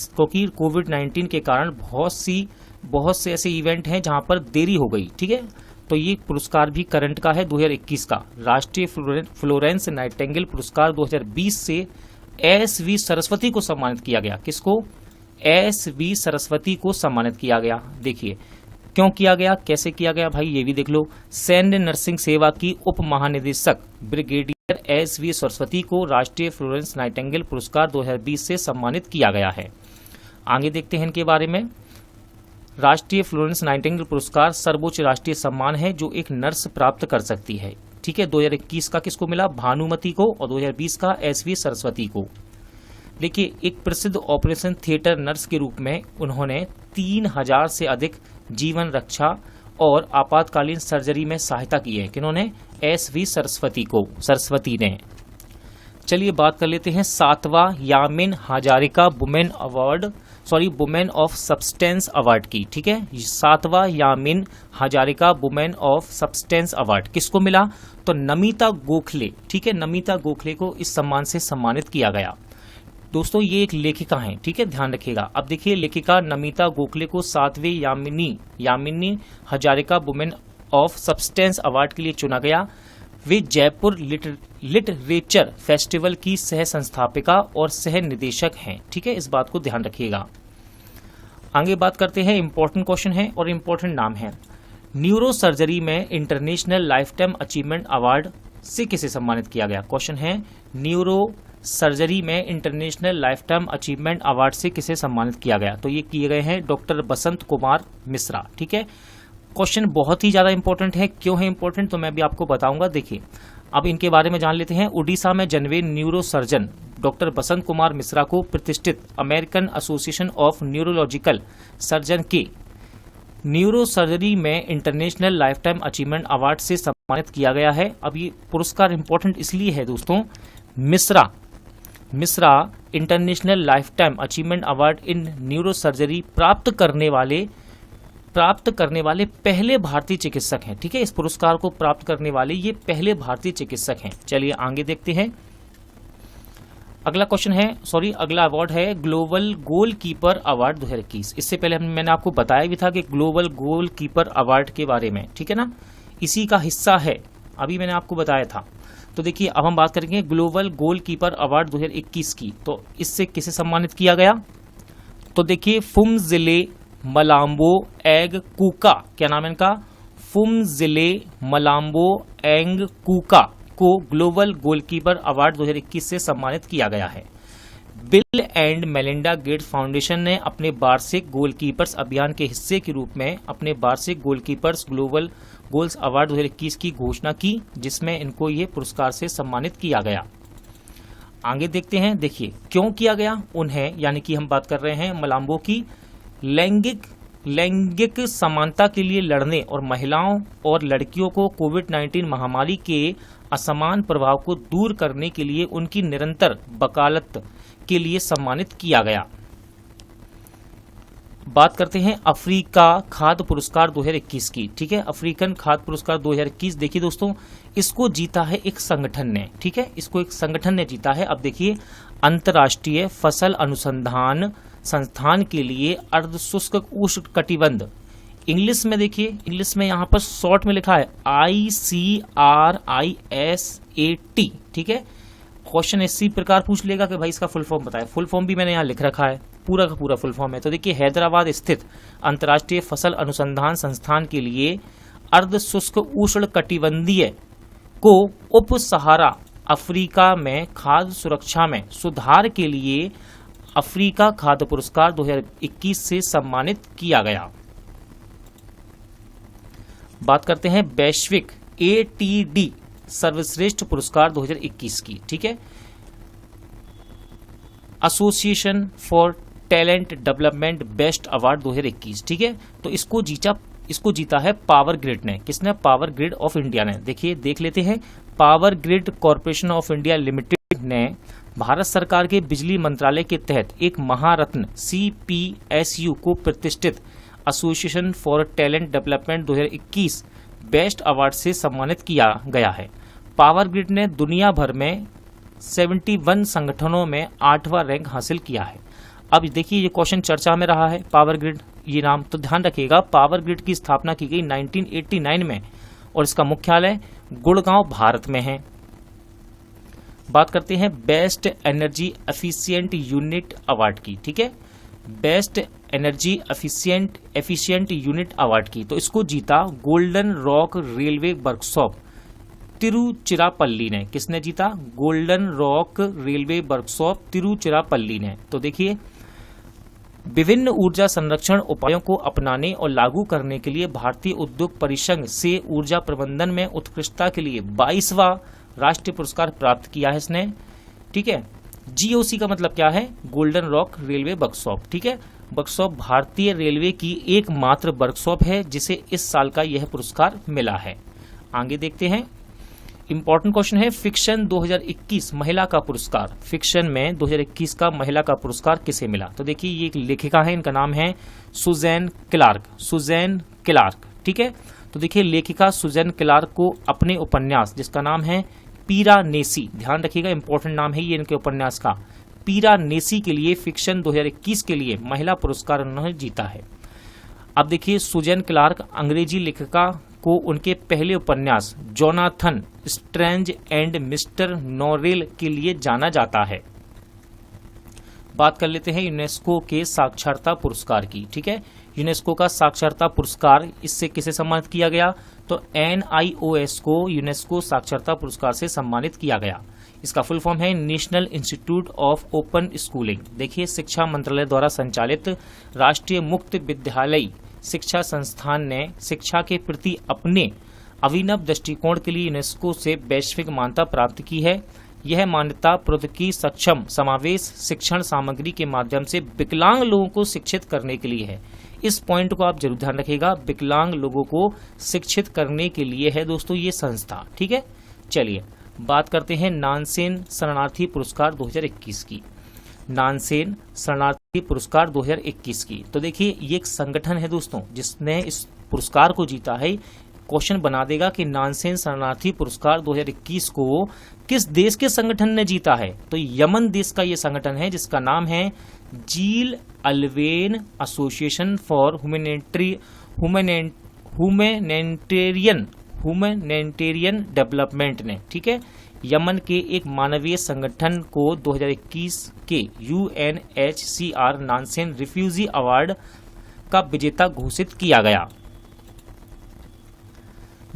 क्योंकि कोविड-19 के कारण बहुत से ऐसे इवेंट हैं जहां पर देरी हो गई, ठीक है। तो ये पुरस्कार भी करंट का है 2021 का। राष्ट्रीय फ्लोरेंस नाइटिंगेल पुरस्कार 2020 से एस.वी. सरस्वती को सम्मानित किया गया। किसको? एस.वी. सरस्वती को सम्मानित किया गया। देखिए क्यों किया गया, कैसे किया गया भाई, ये भी देख लो। सैन्य नर्सिंग सेवा की उप महानिदेशक ब्रिगेडियर एस.वी. सरस्वती को राष्ट्रीय फ्लोरेंस नाइटिंगेल पुरस्कार 2020 से सम्मानित किया गया है। आगे देखते हैं इनके बारे में। राष्ट्रीय फ्लोरेंस नाइटिंगेल पुरस्कार सर्वोच्च राष्ट्रीय सम्मान है जो एक नर्स प्राप्त कर सकती है, ठीक है। 2021 का किसको मिला? भानुमति को, और 2020 का एस.वी. सरस्वती को। देखिए एक प्रसिद्ध ऑपरेशन थिएटर नर्स के रूप में उन्होंने 3000 से अधिक जीवन रक्षा और आपातकालीन सर्जरी में सहायता की है। किन्होंने? एस.वी. सरस्वती ने। चलिए बात कर लेते हैं 7वां Yamin Hazarika women of substance award की, ठीक है। 7वां Yamin Hazarika women of substance award किसको मिला? तो नमिता गोखले, ठीक है। नमिता गोखले को इस सम्मान से सम्मानित किया गया। दोस्तों ये एक लेखिका हैं, ठीक है, ध्यान रखिएगा। अब देखिए लेखिका नमिता गोखले को 7वें Yamini Hazarika women of substance award के लिए चुना गया। वे जयपुर लिटरेचर फेस्टिवल की सह संस्थापिका और सह निदेशक हैं, ठीक है, इस बात को ध्यान रखिएगा। आगे बात करते हैं, इंपॉर्टेंट क्वेश्चन है और इंपॉर्टेंट नाम है। न्यूरो सर्जरी में international life time achievement award से किसे सम्मानित किया गया? क्वेश्चन है न्यूरो सर्जरी में international life time achievement award से किसे सम्मानित किया गया? तो ये किए गए हैं डॉक्टर बसंत कुमार मिश्रा, ठीक है। क्वेश्चन बहुत ही ज्यादा इंपॉर्टेंट है। क्यों है इंपॉर्टेंट तो मैं भी आपको बताऊंगा। देखिए अब इनके बारे में जान लेते हैं। उड़ीसा में जन्मे neuro surgeon doctor Basant Kumar Mishra को प्रतिष्ठित American association of neurological surgeon के न्यूरो सर्जरी में international life time achievement award से सम्मानित किया गया है। अब ये पुरस्कार इंपॉर्टेंट इसलिए है दोस्तों, Mishra international life time achievement award in neuro surgery प्राप्त करने वाले पहले भारतीय चिकित्सक हैं, ठीक है। इस पुरस्कार को प्राप्त करने वाले ये पहले भारतीय चिकित्सक हैं। चलिए आगे देखते हैं। अगला अवार्ड है ग्लोबल गोलकीपर अवार्ड 2021। इससे पहले मैंने आपको बताया भी था कि ग्लोबल गोलकीपर अवार्ड के बारे में, ठीक है ना, इसी का हिस्सा है, अभी मैंने आपको बताया था। तो देखिए अब हम बात करेंगे ग्लोबल गोलकीपर अवार्ड 2021 की। तो इससे किसे सम्मानित किया गया? तो देखिए फुमजिले मलाम्बो एंग कूका, क्या नाम है इनका? फुमजिले मलाम्बो एंग कूका को ग्लोबल गोलकीपर अवार्ड 2021 से सम्मानित किया गया है। Bill and Melinda Gates foundation ने अपने वार्षिक गोलकीपर्स अभियान के हिस्से के रूप में अपने वार्षिक गोलकीपर्स ग्लोबल गोल्स अवार्ड 2021 की घोषणा की, जिसमें इनको ये पुरस्कार से सम्मानित किया गया। आगे देखते हैं। देखिए क्यों किया गया उन्हें, यानी कि हम बात कर रहे हैं मलाम्बो की। लैंगिक समानता के लिए लड़ने और महिलाओं और लड़कियों को कोविड-19 महामारी के असमान प्रभाव को दूर करने के लिए उनकी निरंतर वकालत के लिए सम्मानित किया गया। बात करते हैं अफ्रीका खाद्य पुरस्कार 2021 की, ठीक है। अफ्रीकन खाद्य पुरस्कार 2021 देखिए दोस्तों, इसको जीता है एक संगठन ने, ठीक है, इसको एक संगठन ने जीता है। अब देखिए अंतर्राष्ट्रीय फसल अनुसंधान संस्थान के लिए अर्धशुष्क उष्णकटिबंध, इंग्लिश में देखिए, इंग्लिश में यहाँ पर शॉर्ट में लिखा है ICRISAT, ठीक है। क्वेश्चन इसी प्रकार पूछ लेगा कि भाई इसका फुल फॉर्म बताए। फुल फॉर्म भी मैंने यहाँ लिख रखा है, पूरा का पूरा फुल फॉर्म है। तो देखिए हैदराबाद स्थित अंतर्राष्ट्रीय फसल अनुसंधान संस्थान के लिए अर्धशुष्क उष्णकटिबंधीय को उप सहारा अफ्रीका में खाद्य सुरक्षा में सुधार के लिए अफ्रीका खाद्य पुरस्कार 2021 से सम्मानित किया गया। बात करते हैं वैश्विक ATD सर्वश्रेष्ठ पुरस्कार 2021 की, ठीक है। Association for talent development best award 2021, ठीक है। तो इसको जीता है पावर ग्रिड ने। किसने? पावर ग्रिड ऑफ इंडिया ने। देखिए देख लेते हैं। Power grid corporation of India limited ने भारत सरकार के बिजली मंत्रालय के तहत एक महारत्न CPSU को प्रतिष्ठित association for talent development 2021 best award से सम्मानित किया गया है। पावर ग्रिड ने दुनिया भर में 71 संगठनों में 8वां रैंक हासिल किया है। अब देखिए ये क्वेश्चन चर्चा में रहा है, पावर ग्रिड ये नाम, तो ध्यान रखिएगा पावर ग्रिड की स्थापना की गई 1989 में और इसका मुख्यालय गुड़गांव भारत में है। बात करते हैं best energy efficient unit award की, ठीक है, best energy efficient unit award की, तो इसको जीता golden rock railway workshop Tiruchirappalli ने। किसने जीता? Golden rock railway workshop Tiruchirappalli ने। तो देखिए विभिन्न ऊर्जा संरक्षण उपायों को अपनाने और लागू करने के लिए भारतीय उद्योग परिसंघ से ऊर्जा प्रबंधन में उत्कृष्टता के लिए 22वां राष्ट्रीय पुरस्कार प्राप्त किया है इसने, ठीक है। जीओसी का मतलब क्या है? गोल्डन रॉक रेलवे वर्कशॉप, ठीक है। वर्कशॉप भारतीय रेलवे की एकमात्र वर्कशॉप है जिसे इस साल का यह पुरस्कार मिला है। आगे देखते हैं, इंपॉर्टेंट क्वेश्चन है, फिक्शन 2021 महिला का पुरस्कार, फिक्शन में 2021 का महिला का पुरस्कार किसे मिला? तो देखिए ये एक लेखिका है, इनका नाम है सुजैन क्लार्क, ठीक है। तो देखिए लेखिका सुजैन क्लार्क को अपने उपन्यास जिसका नाम है पिरानेसी, ध्यान रखिएगा इंपॉर्टेंट नाम है ये इनके उपन्यास का, पिरानेसी के लिए फिक्शन 2021 के लिए महिला पुरस्कार उन्होंने जीता है। अब देखिए सुजैन क्लार्क अंग्रेजी लेखिका को उनके पहले उपन्यास जोनाथन स्ट्रेंज एंड मिस्टर नोरेल के लिए जाना जाता है। बात कर लेते हैं यूनेस्को के साक्षरता पुरस्कार की, ठीक है। यूनेस्को का साक्षरता पुरस्कार इससे किसे सम्मानित किया गया? तो NIOS को यूनेस्को साक्षरता पुरस्कार से सम्मानित किया गया। इसका फुल फॉर्म है national institute of open schooling. देखिए शिक्षा मंत्रालय द्वारा संचालित राष्ट्रीय मुक्त विद्यालय शिक्षा संस्थान ने शिक्षा के प्रति अपने अभिनव दृष्टिकोण के लिए यूनेस्को से वैश्विक मान्यता प्राप्त की है। यह मान्यता प्रौद्योगिकी सक्षम समावेश शिक्षण सामग्री के माध्यम से विकलांग लोगों को शिक्षित करने के लिए है। इस पॉइंट को आप जरूर ध्यान रखिएगा, विकलांग लोगों को शिक्षित करने के लिए है दोस्तों ये संस्था, ठीक है। चलिए बात करते हैं नानसेन शरणार्थी पुरस्कार 2021 की, नानसेन शरणार्थी पुरस्कार 2021 की। तो देखिए ये एक संगठन है दोस्तों जिसने इस पुरस्कार को जीता है। क्वेश्चन बना देगा कि नानसेन शरणार्थी पुरस्कार 2021 को किस देश के संगठन ने जीता है? तो यमन देश का ये संगठन है जिसका नाम है जील अल्वेन एसोसिएशन फॉर ह्यूमैनिटेरियन डेवलपमेंट ने, ठीक है। यमन के एक मानवीय संगठन को 2021 के UNHCR नानसेन रिफ्यूजी अवार्ड का विजेता घोषित किया गया।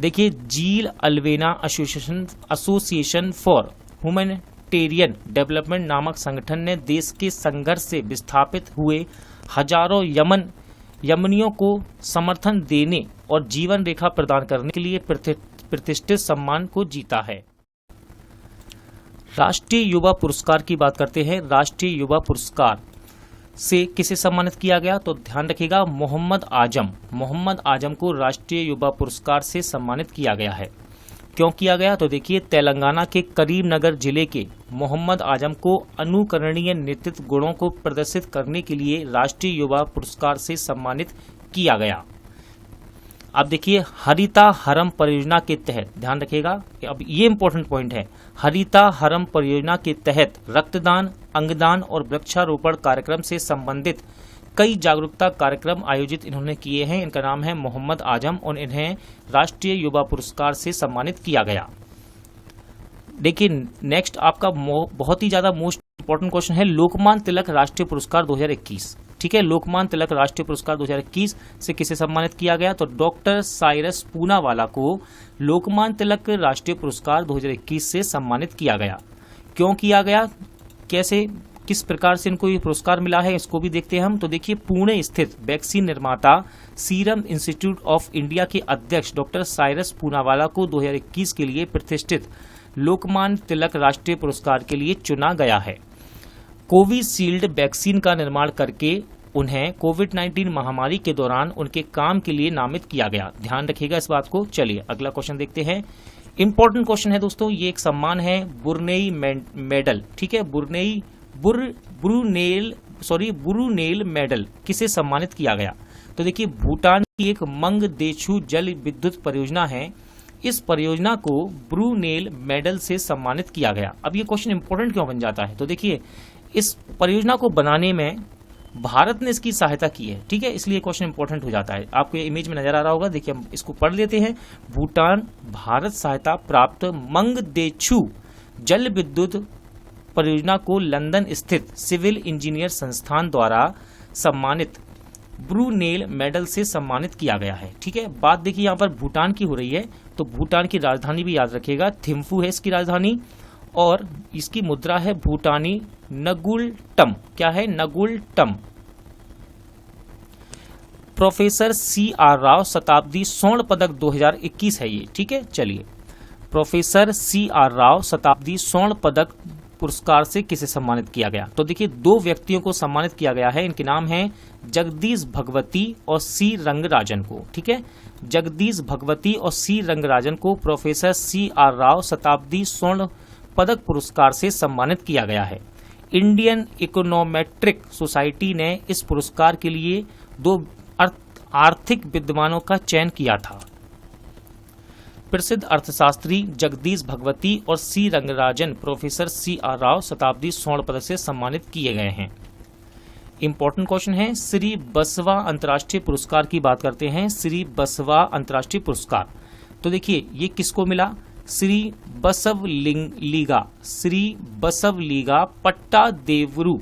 देखिए जील अल्वेना एसोसिएशन फॉर ह्यूमैनिटेरियन डेवलपमेंट नामक संगठन ने देश के संघर्ष से विस्थापित हुए हजारों यमनियों को समर्थन देने और जीवन रेखा प्रदान करने के लिए प्रतिष्ठित सम्मान को जीता है। राष्ट्रीय युवा पुरस्कार की बात करते हैं। राष्ट्रीय युवा पुरस्कार से किसे सम्मानित किया गया? तो ध्यान रखिएगा मोहम्मद आजम को राष्ट्रीय युवा पुरस्कार से सम्मानित किया गया है। क्यों किया गया? तो देखिए तेलंगाना के करीमनगर जिले के मोहम्मद आजम को अनुकरणीय नेतृत्व गुणों को प्रदर्शित करने के लिए राष्ट्रीय युवा पुरस्कार से सम्मानित किया गया। अब देखिए हरिता हरम परियोजना के तहत, ध्यान रखिएगा अब ये इंपॉर्टेंट पॉइंट है, हरिता हरम परियोजना के तहत रक्तदान, अंगदान और वृक्षारोपण कार्यक्रम से संबंधित कई जागरूकता कार्यक्रम आयोजित इन्होंने किए हैं। इनका नाम है मोहम्मद आजम और इन्हें राष्ट्रीय युवा पुरस्कार से सम्मानित किया गया। देखिए नेक्स्ट आपका बहुत ही ज्यादा मोस्ट इंपॉर्टेंट क्वेश्चन है लोकमान्य तिलक राष्ट्रीय पुरस्कार 2021, ठीक है। लोकमान्य तिलक राष्ट्रीय पुरस्कार 2021 से किसे सम्मानित किया गया? तो डॉक्टर साइरस पूनावाला को लोकमान्य तिलक राष्ट्रीय पुरस्कार 2021 से सम्मानित किया गया। क्यों किया गया, कैसे, किस प्रकार से इनको ये पुरस्कार मिला है इसको भी देखते हैं हम। तो देखिए पुणे स्थित वैक्सीन निर्माता सीरम इंस्टीट्यूट ऑफ इंडिया के अध्यक्ष डॉक्टर साइरस पूनावाला को 2021 के लिए प्रतिष्ठित लोकमान्य तिलक राष्ट्रीय पुरस्कार के लिए चुना गया है। कोविशील्ड वैक्सीन का निर्माण करके उन्हें कोविड-19 महामारी के दौरान उनके काम के लिए नामित किया गया। ध्यान रखिएगा इस बात को। चलिए अगला क्वेश्चन देखते हैं। इंपॉर्टेंट क्वेश्चन है दोस्तों, ये एक सम्मान है बुरनेई मेडल, ठीक है। बुरुनेल मेडल किसे सम्मानित किया गया? तो देखिए भूटान की एक मंगदेछू जल विद्युत परियोजना है, इस परियोजना को ब्रूनेल मेडल से सम्मानित किया गया। अब ये क्वेश्चन इंपॉर्टेंट क्यों बन जाता है, तो देखिए इस परियोजना को बनाने में भारत ने इसकी सहायता की है, ठीक है, इसलिए क्वेश्चन इंपॉर्टेंट हो जाता है। आपको ये इमेज में नजर आ रहा होगा, देखिए हम इसको पढ़ लेते हैं। भूटान भारत सहायता प्राप्त मंगदेछू जल विद्युत परियोजना को लंदन स्थित सिविल इंजीनियर संस्थान द्वारा सम्मानित ब्रूनेल मेडल से सम्मानित किया गया है, ठीक है। बात देखिए यहाँ पर भूटान की हो रही है, तो भूटान की राजधानी भी याद रखिएगा, थिम्फू है इसकी राजधानी, और इसकी मुद्रा है भूटानी नगुल्टम। क्या है? नगुल्टम। प्रोफेसर CR राव शताब्दी स्वर्ण पदक 2021 है ये, ठीक है। चलिए, प्रोफेसर CR राव शताब्दी स्वर्ण पदक पुरस्कार से किसे सम्मानित किया गया, तो देखिए 2 व्यक्तियों को सम्मानित किया गया है। इनके नाम हैं जगदीश भगवती और C रंगराजन को, ठीक है। जगदीश भगवती और C रंगराजन को प्रोफेसर CR राव शताब्दी स्वर्ण पदक पुरस्कार से सम्मानित किया गया है। इंडियन इकोनोमेट्रिक सोसाइटी ने इस पुरस्कार के लिए 2 आर्थिक विद्वानों का चयन किया था। प्रसिद्ध अर्थशास्त्री जगदीश भगवती और C Rangarajan professor CR Rao शताब्दी स्वर्ण पदक से सम्मानित किए गए हैं। इंपॉर्टेंट क्वेश्चन है, श्री बसवा अंतर्राष्ट्रीय पुरस्कार की बात करते हैं। श्री बसवा अंतर्राष्ट्रीय पुरस्कार, तो देखिए ये किसको मिला? श्री बसवलिंगा, श्री बसवलिगा पट्टा देवरू,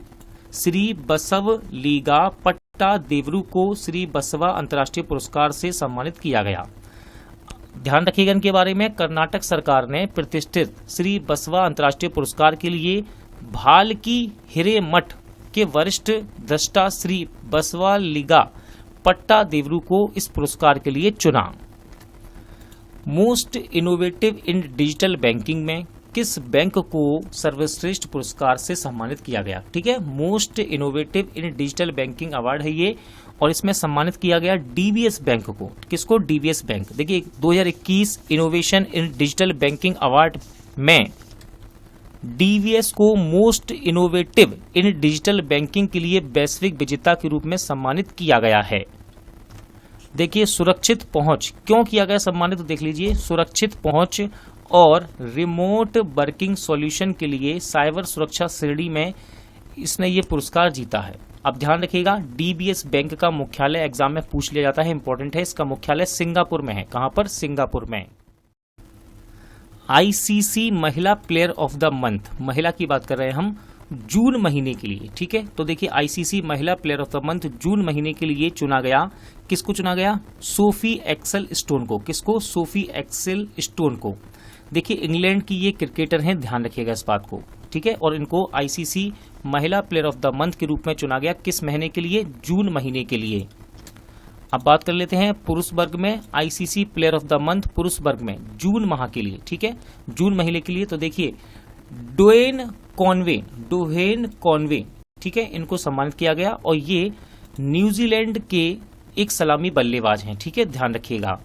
श्री बसवलिगा पट्टा देवरू को श्री बसवा अंतर्राष्ट्रीय पुरस्कार से सम्मानित किया गया। ध्यान रखिएगा इनके बारे में, कर्नाटक सरकार ने प्रतिष्ठित श्री बसवा अंतर्राष्ट्रीय पुरस्कार के लिए भालकी हिरेमठ के वरिष्ठ दृष्टा श्री बसवालिगा पट्टा देवरू को इस पुरस्कार के लिए चुना। मोस्ट इनोवेटिव इन डिजिटल बैंकिंग में किस बैंक को सर्वश्रेष्ठ पुरस्कार से सम्मानित किया गया, ठीक है। मोस्ट इनोवेटिव इन डिजिटल बैंकिंग अवार्ड है ये, और इसमें सम्मानित किया गया DBS बैंक को। किसको? DBS bank. देखिए 2021 innovation in digital banking award में DBS को मोस्ट इनोवेटिव इन डिजिटल बैंकिंग के लिए वैश्विक विजेता के रूप में सम्मानित किया गया है। देखिए सुरक्षित पहुंच क्यों किया गया सम्मानित, तो देख लीजिए, सुरक्षित पहुंच और रिमोट वर्किंग सॉल्यूशन के लिए साइबर सुरक्षा श्रेणी में इसने ये पुरस्कार जीता है। अब ध्यान रखिएगा, DBS बैंक का मुख्यालय एग्जाम में पूछ लिया जाता है, इंपॉर्टेंट है, इसका मुख्यालय सिंगापुर में है। कहां पर? सिंगापुर में। ICC महिला प्लेयर ऑफ द मंथ, महिला की बात कर रहे हैं हम, जून महीने के लिए, ठीक है। तो देखिए ICC महिला प्लेयर ऑफ द मंथ जून महीने के लिए चुना गया। किसको चुना गया? सोफी एक्सेल स्टोन को। किसको? सोफी एक्सेल स्टोन को। देखिए इंग्लैंड की ये क्रिकेटर हैं, ध्यान रखिएगा इस बात को, ठीक है। और इनको ICC महिला प्लेयर ऑफ द मंथ के रूप में चुना गया। किस महीने के लिए? जून महीने के लिए। अब बात कर लेते हैं पुरुष वर्ग में, ICC player of the month पुरुष वर्ग में जून माह के लिए, ठीक है, जून महीने के लिए। तो देखिए डोएन कॉनवे, ठीक है, इनको सम्मानित किया गया, और ये न्यूजीलैंड के एक सलामी बल्लेबाज हैं, ठीक है, ध्यान रखिएगा।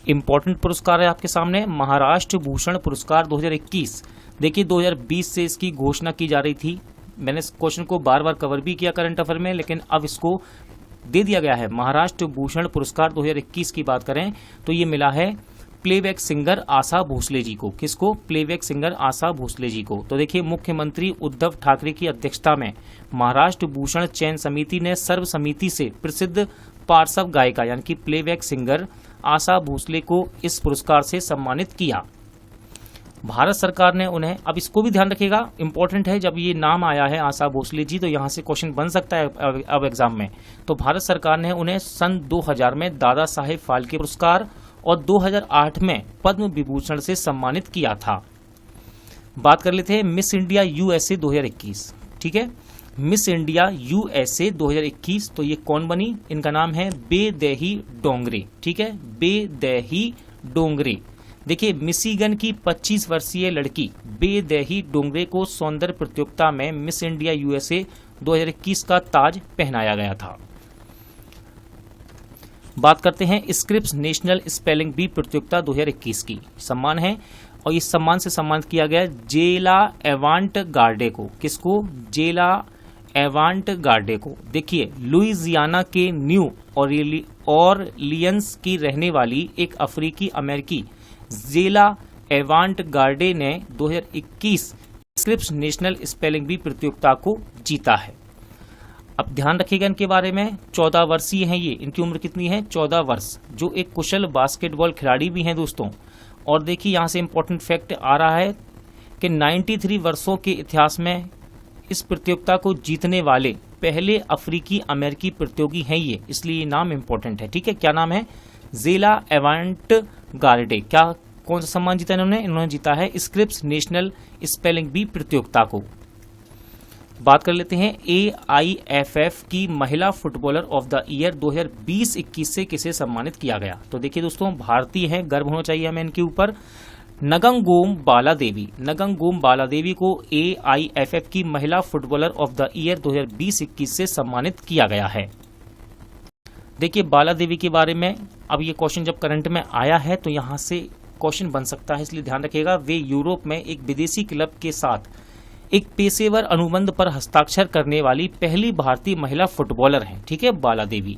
इंपॉर्टेंट पुरस्कार है आपके सामने, महाराष्ट्र भूषण पुरस्कार 2021। देखिए 2020 से इसकी घोषणा की जा रही थी, मैंने इस क्वेश्चन को बार बार कवर भी किया करंट अफेयर में, लेकिन अब इसको दे दिया गया है। महाराष्ट्र भूषण पुरस्कार 2021 की बात करें तो ये मिला है प्लेबैक सिंगर आशा भोसले जी को। किसको? प्लेबैक सिंगर आशा भोसले जी को। तो देखिए मुख्यमंत्री उद्धव ठाकरे की अध्यक्षता में महाराष्ट्र भूषण चयन समिति ने सर्वसम्मति से प्रसिद्ध पार्श्व गायिका यानी कि प्लेबैक सिंगर आशा भोसले को इस पुरस्कार से सम्मानित किया। भारत सरकार ने उन्हें, अब इसको भी ध्यान रखिएगा, इंपॉर्टेंट है, जब ये नाम आया है आशा भोसले जी तो यहाँ से क्वेश्चन बन सकता है अब एग्जाम में। तो भारत सरकार ने उन्हें सन 2000 में दादा साहेब फाल्के पुरस्कार और 2008 में पद्म विभूषण से सम्मानित किया था। बात कर लेते हैं मिस इंडिया USA 2021, ठीक है, मिस इंडिया USA 2021। तो ये कौन बनी? इनका नाम है बेदेही डोंगरे, ठीक है, बेदेही डोंगरे। देखिए मिशिगन की 25 वर्षीय लड़की बेदेही डोंगरे को सौंदर्य प्रतियोगिता में मिस इंडिया USA 2021 का ताज पहनाया गया था। बात करते हैं स्क्रिप्स नेशनल स्पेलिंग बी प्रतियोगिता 2021 की, सम्मान है, और इस सम्मान से सम्मानित किया गया जेला एवांट गार्डे को। किसको? जेला एवांट गार्डे को। देखिए लुइजियाना के न्यू ऑरलियंस की रहने वाली एक अफ्रीकी अमेरिकी जेला एवांट गार्डे ने 2021 स्क्रिप्स नेशनल स्पेलिंग बी प्रतियोगिता को जीता है। अब ध्यान रखिएगा इनके बारे में, 14 वर्षीय हैं ये, इनकी उम्र कितनी है 14 वर्ष, जो एक कुशल बास्केटबॉल खिलाड़ी भी हैं दोस्तों। और देखिए यहाँ से इंपॉर्टेंट फैक्ट आ रहा है कि 93 वर्षों के इतिहास में इस प्रतियोगिता को जीतने वाले पहले अफ्रीकी अमेरिकी प्रतियोगी हैं ये, इसलिए ये नाम इंपॉर्टेंट है। ठीक है, क्या नाम है? जेला एवांट गार्डे। क्या कौन सा सम्मान जीता इन्होंने जीता है स्क्रिप्स नेशनल स्पेलिंग बी प्रतियोगिता को। बात कर लेते हैं AIFF की महिला फुटबॉलर ऑफ द ईयर 2020-21 से किसे सम्मानित किया गया। तो देखिए दोस्तों, भारतीय हैं, गर्व होना चाहिए हमें इनके ऊपर। नगंगोम बाला देवी को AIFF की महिला फुटबॉलर ऑफ द ईयर 2020-21 से सम्मानित किया गया है। देखिए बाला देवी के बारे में अब ये क्वेश्चन जब करंट में आया है तो यहाँ से क्वेश्चन बन सकता है, इसलिए ध्यान रखिएगा। वे यूरोप में एक विदेशी क्लब के साथ एक पेशेवर अनुबंध पर हस्ताक्षर करने वाली पहली भारतीय महिला फुटबॉलर हैं। ठीक है, बाला देवी।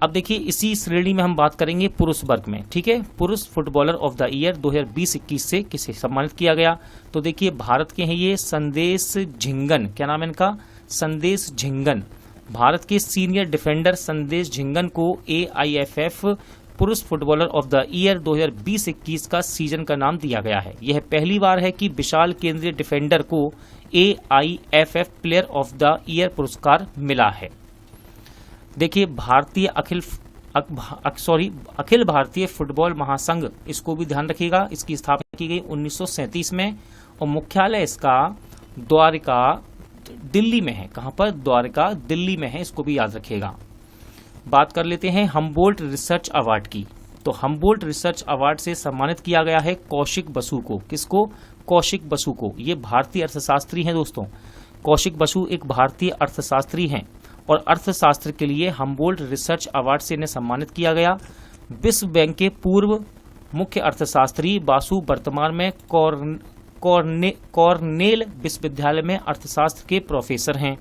अब देखिए इसी श्रेणी में हम बात करेंगे पुरुष वर्ग में। ठीक है, पुरुष फुटबॉलर ऑफ द ईयर 2020-21 से किसे सम्मानित किया गया। तो देखिए भारत के हैं ये संदेश झिंगन। क्या नाम है इनका? संदेश झिंगन। भारत के सीनियर डिफेंडर संदेश झिंगन को AIFF पुरुष फुटबॉलर ऑफ द ईयर 2020-21 का सीजन का नाम दिया गया है। यह पहली बार है कि विशाल केंद्रीय डिफेंडर को AIFF player of the year पुरस्कार मिला है। देखिए अखिल भारतीय फुटबॉल महासंघ, इसको भी ध्यान रखिएगा, इसकी स्थापना की गई 1937 में और मुख्यालय इसका द्वारका दिल्ली में है। कहां पर? द्वारका दिल्ली में है, इसको भी याद रखिएगा। बात कर लेते हैं हम्बोल्ट रिसर्च अवार्ड की। तो हम्बोल्ट रिसर्च अवार्ड से सम्मानित किया गया है कौशिक बसु को। किसको? कौशिक बसु को। ये भारतीय अर्थशास्त्री हैं दोस्तों। कौशिक बसु एक भारतीय अर्थशास्त्री हैं और अर्थशास्त्र के लिए हम्बोल्ट रिसर्च अवार्ड से इन्हें सम्मानित किया गया। विश्व बैंक के पूर्व मुख्य अर्थशास्त्री बासु वर्तमान में कॉर्नेल विश्वविद्यालय में अर्थशास्त्र के प्रोफेसर हैं।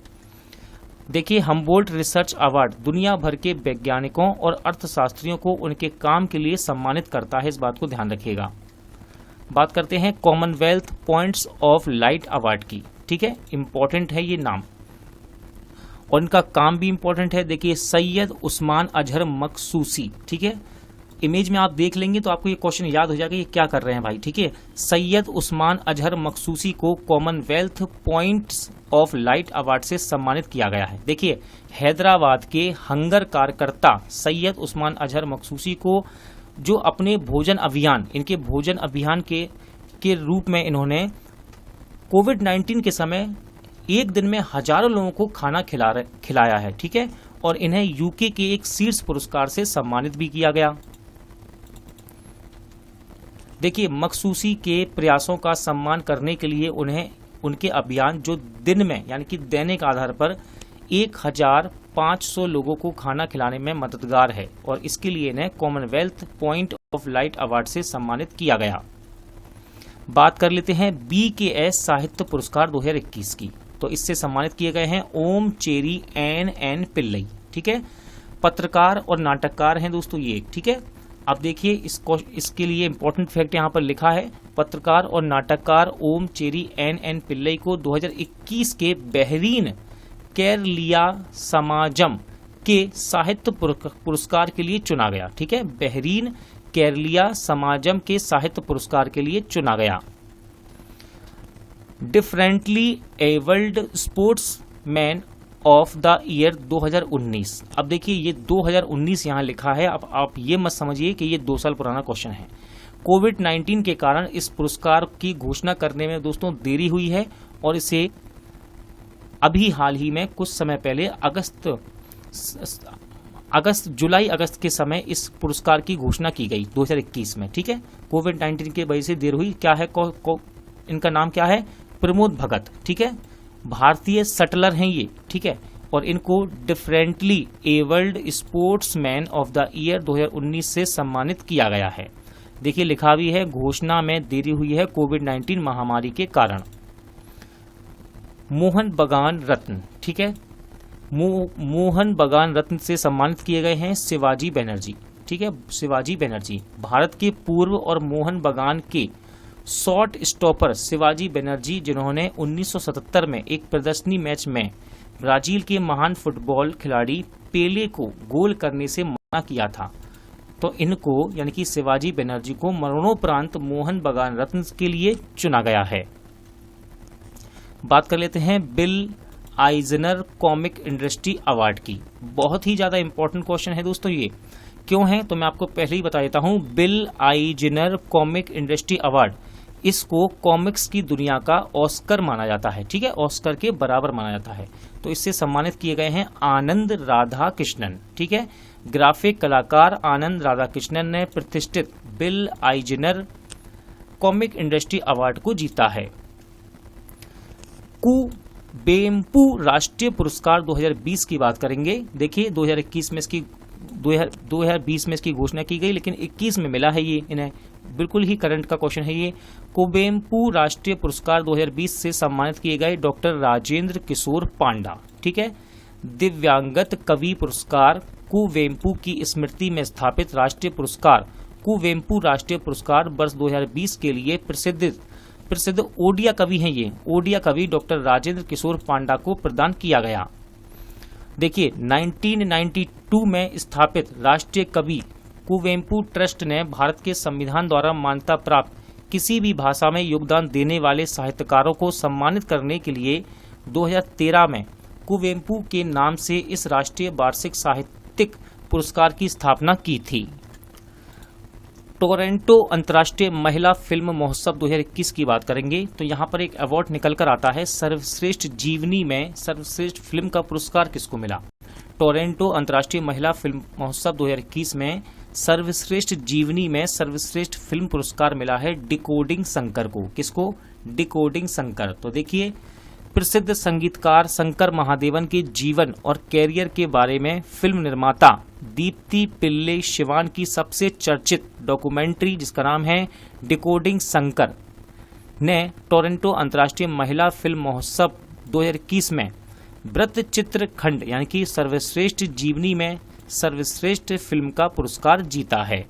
देखिए हम्बोल्ट रिसर्च अवार्ड दुनिया भर के वैज्ञानिकों और अर्थशास्त्रियों को उनके काम के लिए सम्मानित करता है, इस बात को ध्यान रखिएगा। बात करते हैं Commonwealth points of light award की। ठीक है, इंपॉर्टेंट है ये नाम और इनका काम भी इंपॉर्टेंट है। देखिए सैयद उस्मान अजहर मखसूसी। ठीक है, इमेज में आप देख लेंगे तो आपको ये क्वेश्चन याद हो जाएगा ये क्या कर रहे हैं भाई। ठीक है, सैयद उस्मान अजहर मखसूसी को Commonwealth points of light award से सम्मानित किया गया है। देखिए हैदराबाद के हंगर कार्यकर्ता सैयद उस्मान अजहर मखसूसी को जो अपने भोजन अभियान, इनके भोजन अभियान के रूप में इन्होंने कोविड-19 के समय एक दिन में हजारों लोगों को खाना खिलाया है। ठीक है, और इन्हें यूके के एक शीर्ष पुरस्कार से सम्मानित भी किया गया। देखिए मखसूसी के प्रयासों का सम्मान करने के लिए उन्हें उनके अभियान जो दिन में यानी कि दैनिक आधार पर 1500 लोगों को खाना खिलाने में मददगार है और इसके लिए इन्हें Commonwealth point of light award से सम्मानित किया गया। बात कर लेते हैं BKS साहित्य पुरस्कार 2021 की। तो इससे सम्मानित किए गए हैं ओम चेरी एन पिल्लई। ठीक है, पत्रकार और नाटककार हैं दोस्तों ये। ठीक है, अब देखिए इसके लिए इंपॉर्टेंट फैक्ट यहाँ पर लिखा है। पत्रकार और नाटककार ओम चेरी एन पिल्लई को 2021 के बहरीन केरलिया समाजम के साहित्य पुरस्कार के लिए चुना गया। ठीक है, बहरीन केरलिया समाजम के साहित्य पुरस्कार के लिए चुना गया। Differently abled sportsman of the year 2019। अब देखिए ये 2019 यहाँ लिखा है। अब आप ये मत समझिए कि ये 2 साल पुराना क्वेश्चन है। कोविड-19 के कारण इस पुरस्कार की घोषणा करने में दोस्तों देरी हुई है और इसे अभी हाल ही में कुछ समय पहले जुलाई अगस्त के समय इस पुरस्कार की घोषणा की गई 2021 में। ठीक है, कोविड-19 की वजह से देर हुई। क्या है इनका नाम क्या है? प्रमोद भगत। ठीक है, भारतीय शटलर हैं ये। ठीक है, और इनको differently abled sportsman of the year 2019 से सम्मानित किया गया है। देखिए लिखा भी है घोषणा में देरी हुई है कोविड-19 महामारी के कारण। मोहन बगान रत्न। ठीक है, मोहन बगान रत्न से सम्मानित किए गए हैं शिवाजी बनर्जी। ठीक है, शिवाजी बनर्जी। भारत के पूर्व और मोहन बागान के शॉट स्टॉपर शिवाजी बनर्जी, जिन्होंने 1977 में एक प्रदर्शनी मैच में ब्राजील के महान फुटबॉल खिलाड़ी पेले को गोल करने से मना किया था, तो इनको यानी कि शिवाजी बनर्जी को मरणोपरांत मोहन बागान रत्न के लिए चुना गया है। बात कर लेते हैं बिल आइजनर कॉमिक इंडस्ट्री अवार्ड की। बहुत ही ज्यादा इंपॉर्टेंट क्वेश्चन है दोस्तों, ये क्यों है तो मैं आपको पहले ही बता देता हूं। बिल आइजनर कॉमिक इंडस्ट्री अवार्ड, इसको कॉमिक्स की दुनिया का ऑस्कर माना जाता है, ठीक है, ऑस्कर के बराबर माना जाता है। तो इससे सम्मानित किए गए हैं आनंद राधा कृष्णन, ठीक है, ग्राफिक कलाकार आनंद राधा कृष्णन ने प्रतिष्ठित बिल आइजनर कॉमिक इंडस्ट्री अवार्ड को जीता है। कुवेम्पु राष्ट्रीय पुरस्कार 2020 की बात करेंगे। देखिए 2020 में इसकी घोषणा की गई, लेकिन 21 में मिला है ये इन्हें, बिल्कुल ही करंट का क्वेश्चन है ये। कुवेम्पु राष्ट्रीय पुरस्कार 2020 से सम्मानित किए गए डॉक्टर राजेंद्र किशोर पांडा, ठीक है। दिव्यांगत कवि पुरस्कार कुवेम्पु की स्मृति में स्थापित राष्ट्रीय पुरस्कार कुवेम्पु राष्ट्रीय पुरस्कार वर्ष 2020 के लिए प्रसिद्ध ओडिया कवि हैं ये, ओडिया कवि डॉक्टर राजेंद्र किशोर पांडा को प्रदान किया गया। देखिए 1992 में स्थापित राष्ट्रीय कवि कुवेम्पु ट्रस्ट ने भारत के संविधान द्वारा मान्यता प्राप्त किसी भी भाषा में योगदान देने वाले साहित्यकारों को सम्मानित करने के लिए 2013 में कुवेम्पु के नाम से इस राष्ट्रीय वार्षिक साहित्यिक पुरस्कार की स्थापना की थी। टोरंटो अंतर्राष्ट्रीय महिला फिल्म महोत्सव 2021 की बात करेंगे तो यहाँ पर एक अवार्ड निकल कर आता है। सर्वश्रेष्ठ जीवनी में सर्वश्रेष्ठ फिल्म का पुरस्कार किसको मिला? टोरंटो अंतर्राष्ट्रीय महिला फिल्म महोत्सव 2021 में सर्वश्रेष्ठ जीवनी में सर्वश्रेष्ठ फिल्म पुरस्कार मिला है डिकोडिंग शंकर को। किसको? डिकोडिंग शंकर। तो देखिए प्रसिद्ध संगीतकार शंकर महादेवन के जीवन और कैरियर के बारे में फिल्म निर्माता दीप्ति पिल्ले शिवान की सबसे चर्चित डॉक्यूमेंट्री जिसका नाम है डिकोडिंग शंकर ने टोरंटो अंतर्राष्ट्रीय महिला फिल्म महोत्सव 2021 में वृत्त चित्र खंड यानी कि सर्वश्रेष्ठ जीवनी में सर्वश्रेष्ठ फिल्म का पुरस्कार जीता है।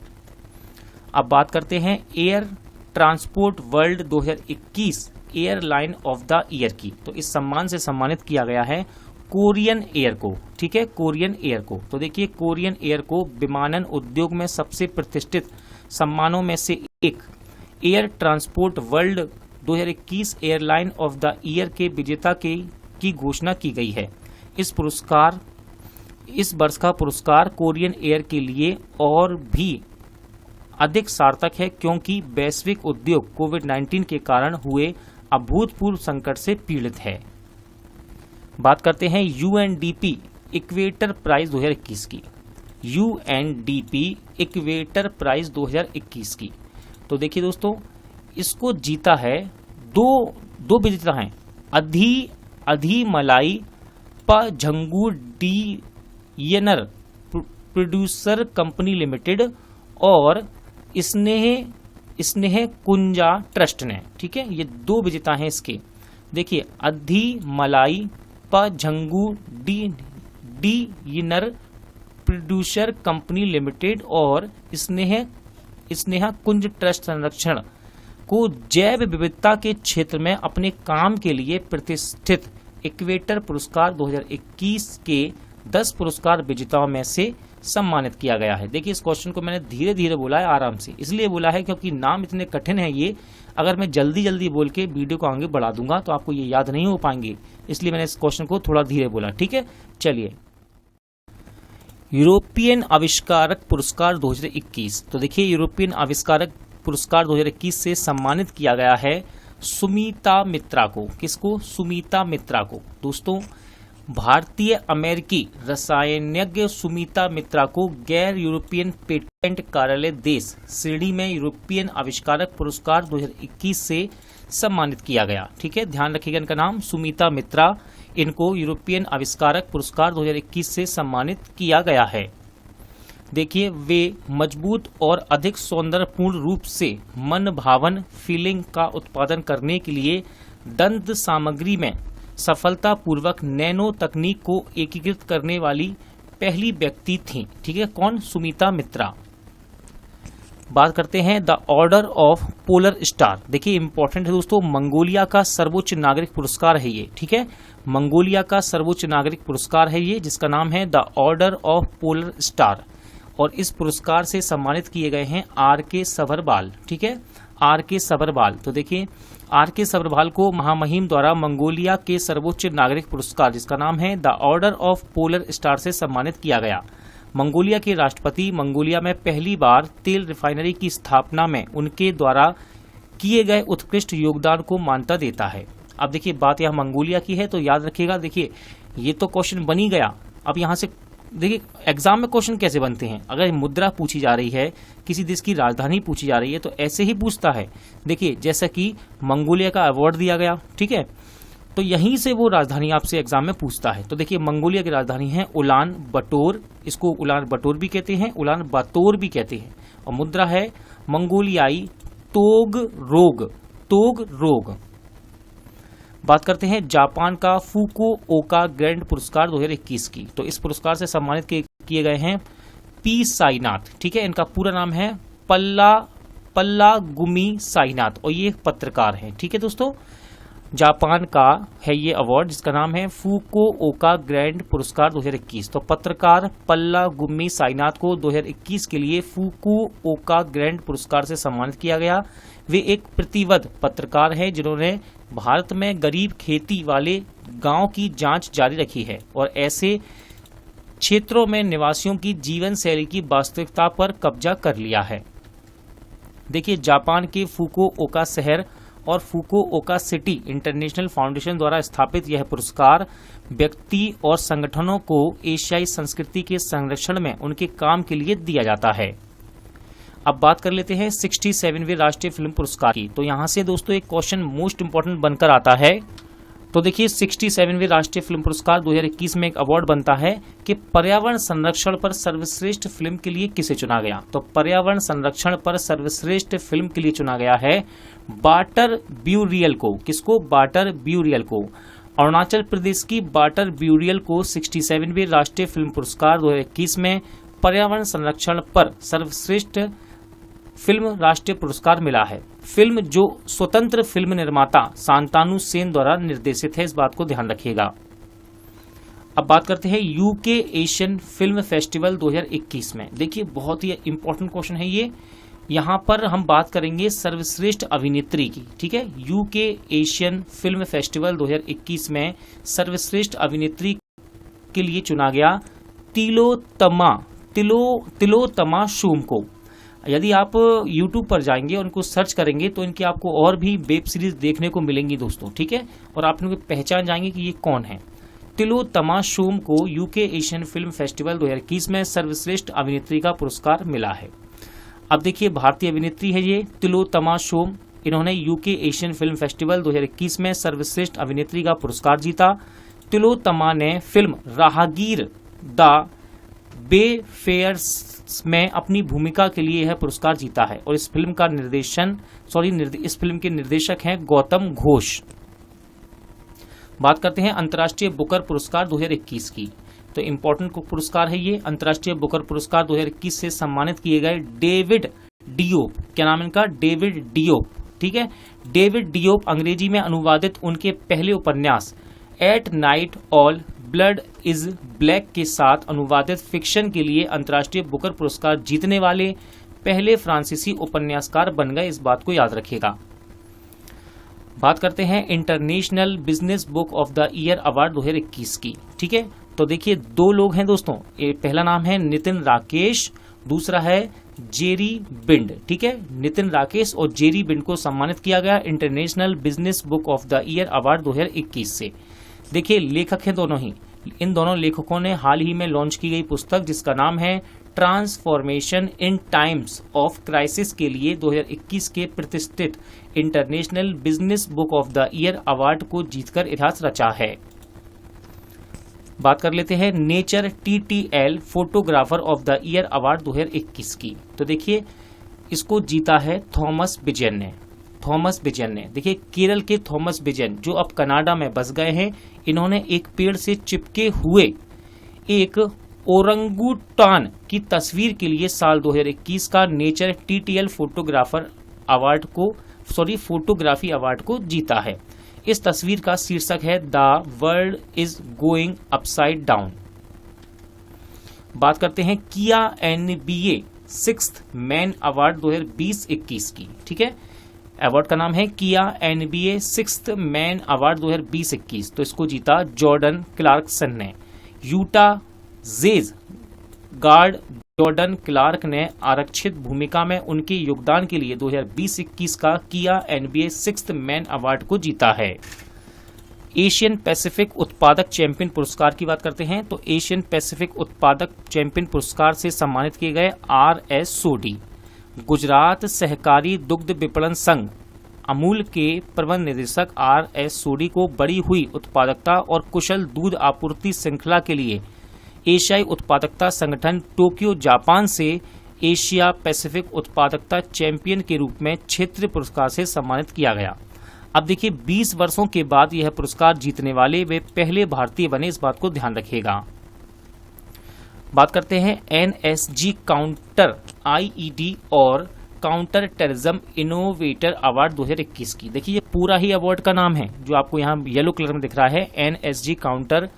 अब बात करते हैं air transport world 2021 airline of the year की। तो इस सम्मान से सम्मानित किया गया है कोरियन एयर को, ठीक है, कोरियन एयर को। तो देखिए कोरियन एयर को विमानन उद्योग में सबसे प्रतिष्ठित सम्मानों में से एक air transport world 2021 airline of the year के विजेता की घोषणा की गई है। इस वर्ष का पुरस्कार कोरियन एयर के लिए और भी अधिक सार्थक है क्योंकि वैश्विक उद्योग कोविड-19 के कारण हुए अभूतपूर्व संकट से पीड़ित है। बात करते हैं UNDP इक्वेटर प्राइज 2021 की। UNDP इक्वेटर प्राइज 2021 की। तो देखिए दोस्तों इसको जीता है दो विजेता हैं, अधिमलाई पझंगू डी येनर प्रोड्यूसर कंपनी लिमिटेड और स्नेह कुंजा ट्रस्ट ने, ठीक है, ये दो विजेता हैं इसके। देखिए अधिमलाई पझंगू डी येनर प्रोड्यूसर कंपनी लिमिटेड और स्नेह कुंज ट्रस्ट संरक्षण को जैव विविधता के क्षेत्र में अपने काम के लिए प्रतिष्ठित इक्वेटर पुरस्कार 2021 के 10 पुरस्कार विजेताओं में से सम्मानित किया गया है। देखिए इस क्वेश्चन को मैंने धीरे धीरे बोला है, आराम से इसलिए बोला है क्योंकि नाम इतने कठिन है ये, अगर मैं जल्दी जल्दी बोल के वीडियो को आगे बढ़ा दूंगा तो आपको ये याद नहीं हो पाएंगे, इसलिए मैंने इस क्वेश्चन को थोड़ा धीरे बोला, ठीक है। चलिए यूरोपियन आविष्कारक पुरस्कार 2021। तो देखिए यूरोपियन आविष्कारक पुरस्कार 2021 से सम्मानित किया गया है सुमिता मित्रा को। किसको? सुमिता मित्रा को। दोस्तों भारतीय अमेरिकी रसायनज्ञ सुमिता मित्रा को गैर यूरोपियन पेटेंट कार्यालय देश श्रेणी में यूरोपियन आविष्कारक पुरस्कार 2021 से सम्मानित किया गया, ठीक है, ध्यान रखिएगा इनका नाम सुमिता मित्रा। इनको यूरोपियन आविष्कारक पुरस्कार 2021 से सम्मानित किया गया है। देखिए वे मजबूत और अधिक सौंदर्यपूर्ण रूप से मन भावन फीलिंग का उत्पादन करने के लिए दंत सामग्री में सफलतापूर्वक नैनो तकनीक को एकीकृत करने वाली पहली व्यक्ति थी, ठीक है। कौन? सुमिता मित्रा। बात करते हैं the order of polar star. देखिए इंपॉर्टेंट है दोस्तों, मंगोलिया का सर्वोच्च नागरिक पुरस्कार है ये, ठीक है, मंगोलिया का सर्वोच्च नागरिक पुरस्कार है ये, जिसका नाम है the order of polar star. और इस पुरस्कार से सम्मानित किए गए हैं आर के सभरवाल, ठीक है, आर के सभरवाल। तो देखिए आर के सभरवाल को महामहिम द्वारा मंगोलिया के सर्वोच्च नागरिक पुरस्कार, जिसका नाम है the order of polar star से सम्मानित किया गया। मंगोलिया के राष्ट्रपति मंगोलिया में पहली बार तेल रिफाइनरी की स्थापना में उनके द्वारा किए गए उत्कृष्ट योगदान को मान्यता देता है। अब देखिए बात यहाँ मंगोलिया की है तो याद रखिएगा, देखिए ये तो क्वेश्चन बन ही गया। अब यहाँ से देखिए एग्जाम में क्वेश्चन कैसे बनते हैं, अगर मुद्रा पूछी जा रही है, किसी देश की राजधानी पूछी जा रही है तो ऐसे ही पूछता है। देखिए जैसा कि मंगोलिया का अवार्ड दिया गया, ठीक है, तो यहीं से वो राजधानी आपसे एग्जाम में पूछता है। तो देखिए मंगोलिया की राजधानी है उलान बटोर, इसको उलान बटोर भी कहते हैं, उलान बातोर भी कहते हैं। और मुद्रा है मंगोलियाई तोग रोग। बात करते हैं जापान का फुकुओका ग्रैंड पुरस्कार 2021 की। तो इस पुरस्कार से सम्मानित किए गए हैं पी साईनाथ, ठीक है, इनका पूरा नाम है पल्लागुमी साईनाथ और ये पत्रकार हैं, ठीक है दोस्तों। जापान का है ये अवार्ड, जिसका नाम है फुकुओका ग्रैंड पुरस्कार 2021। तो पत्रकार पल्लागुमी साईनाथ को 2021 के लिए फुकुओका ग्रैंड पुरस्कार से सम्मानित किया गया। वे एक प्रतिबद्ध पत्रकार हैं जिन्होंने भारत में गरीब खेती वाले गांव की जांच जारी रखी है और ऐसे क्षेत्रों में निवासियों की जीवन शैली की वास्तविकता पर कब्जा कर लिया है। देखिए जापान के फुकुओका शहर और फुकुओका सिटी इंटरनेशनल फाउंडेशन द्वारा स्थापित यह पुरस्कार व्यक्ति और संगठनों को एशियाई संस्कृति के संरक्षण में उनके काम के लिए दिया जाता है। अब बात कर लेते हैं 67वें राष्ट्रीय फिल्म पुरस्कार की। तो यहाँ से दोस्तों एक क्वेश्चन मोस्ट इंपोर्टेंट बनकर आता है। तो देखिए 67वें राष्ट्रीय फिल्म पुरस्कार 2021 में एक अवार्ड बनता है कि पर्यावरण संरक्षण पर सर्वश्रेष्ठ फिल्म के लिए किसे चुना गया। तो पर्यावरण संरक्षण पर सर्वश्रेष्ठ फिल्म के लिए चुना गया है वाटर ब्यूरियल को। किसको? वाटर ब्यूरियल को। अरुणाचल प्रदेश की वाटर ब्यूरियल को 67वें राष्ट्रीय फिल्म पुरस्कार 2021 में पर्यावरण संरक्षण पर सर्वश्रेष्ठ फिल्म राष्ट्रीय पुरस्कार मिला है। फिल्म जो स्वतंत्र फिल्म निर्माता शांतानु सेन द्वारा निर्देशित है, इस बात को ध्यान रखिएगा। अब बात करते हैं यूके एशियन फिल्म फेस्टिवल 2021 में। देखिए बहुत ही इंपॉर्टेंट क्वेश्चन है ये। यहाँ पर हम बात करेंगे सर्वश्रेष्ठ अभिनेत्री की, ठीक है। यूके एशियन फिल्म फेस्टिवल 2021 में सर्वश्रेष्ठ अभिनेत्री के लिए चुना गया तिलोत्तमा शुम को। यदि आप YouTube पर जाएंगे और उनको सर्च करेंगे तो इनकी आपको और भी वेब सीरीज देखने को मिलेंगी दोस्तों, ठीक है, और आप इनको पहचान जाएंगे कि ये कौन है। तिलोत्तमा शुम को यूके एशियन फिल्म फेस्टिवल 2021 में सर्वश्रेष्ठ अभिनेत्री का पुरस्कार मिला है। अब देखिए भारतीय अभिनेत्री है ये तिलोत्तमा शुम। इन्होंने यूके एशियन फिल्म फेस्टिवल 2021 में सर्वश्रेष्ठ अभिनेत्री का पुरस्कार जीता। तिलोत्तमा ने फिल्म राहगीर द बेफेयर्स में अपनी भूमिका के लिए यह पुरस्कार जीता है और इस फिल्म का इस फिल्म के निर्देशक हैं गौतम घोष। बात करते हैं अंतर्राष्ट्रीय बुकर पुरस्कार 2021 की। तो इम्पोर्टेंट पुरस्कार है ये। अंतर्राष्ट्रीय बुकर पुरस्कार 2021 से सम्मानित किए गए डेविड डियोप। क्या नाम इनका? डेविड डियोप, ठीक है। डेविड डियोप अंग्रेजी में अनुवादित उनके पहले उपन्यास at night all blood is black के साथ अनुवादित फिक्शन के लिए अंतर्राष्ट्रीय बुकर पुरस्कार जीतने वाले पहले फ्रांसीसी उपन्यासकार बन गए, इस बात को याद रखिएगा। बात करते हैं international business book of the year award 2021 की, ठीक है। तो देखिए दो लोग हैं दोस्तों, पहला नाम है नितिन राकेश, दूसरा है जेरी बिंड, ठीक है। नितिन राकेश और जेरी बिंड को सम्मानित किया गया international business book of the year award 2021 से। देखिए लेखक हैं दोनों ही। इन दोनों लेखकों ने हाल ही में लॉन्च की गई पुस्तक जिसका नाम है transformation in times of crisis के लिए 2021 के प्रतिष्ठित international business book of the year award को जीतकर इतिहास रचा है। बात कर लेते हैं nature TTL photographer of the year award 2021 की। तो देखिए इसको जीता है थॉमस बिजन ने। देखिए केरल के थॉमस बिजन जो अब कनाडा में बस गए हैं, इन्होंने एक पेड़ से चिपके हुए एक ओरंगुटान की तस्वीर के लिए साल 2021 का नेचर TTL फोटोग्राफी अवार्ड को जीता है। इस तस्वीर का शीर्षक है the world is going upside down. बात करते हैं किया NBA 6th मैन अवार्ड 2020-21 की। ठीक है, अवार्ड का नाम है किया NBA 6th मैन अवार्ड 2020-21। तो इसको जीता जॉर्डन क्लार्कसन ने। यूटा जेज गार्ड जॉर्डन क्लार्क ने आरक्षित भूमिका में उनके योगदान के लिए 2020-21 का किया NBA 6th मैन अवार्ड को जीता है। एशियन पैसिफिक उत्पादक चैंपियन पुरस्कार की बात करते हैं तो एशियन पैसिफिक उत्पादक चैंपियन पुरस्कार से सम्मानित किए गए RS सोडी। गुजरात सहकारी दुग्ध विपणन संघ अमूल के प्रबंध निदेशक RS सोडी को बढ़ी हुई उत्पादकता और कुशल दूध आपूर्ति श्रृंखला के लिए एशियाई उत्पादकता संगठन टोक्यो जापान से एशिया पैसिफिक उत्पादकता चैंपियन के रूप में क्षेत्रीय पुरस्कार से सम्मानित किया गया। अब देखिए 20 वर्षों के बाद यह पुरस्कार जीतने वाले वे पहले भारतीय बने, इस बात को ध्यान रखिएगा। बात करते हैं NSG काउंटर IED और काउंटर टेररिज्म इनोवेटर अवार्ड 2021 की। देखिए ये पूरा ही अवार्ड का नाम है जो आपको यहाँ येलो कलर में दिख रहा है, NSG काउंटर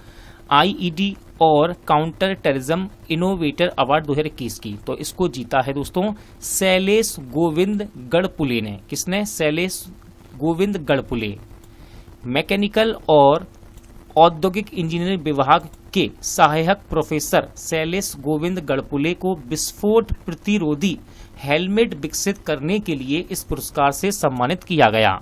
IED और काउंटर टेररिज्म इनोवेटर अवार्ड 2021 की। तो इसको जीता है दोस्तों शैलेश गोविंद गढ़पुले ने। किसने? शैलेश गोविंद गढ़पुले। मैकेनिकल और औद्योगिक इंजीनियरिंग विभाग के सहायक प्रोफेसर शैलेश गोविंद गढ़पुले को विस्फोट प्रतिरोधी हेलमेट विकसित करने के लिए इस पुरस्कार से सम्मानित किया गया।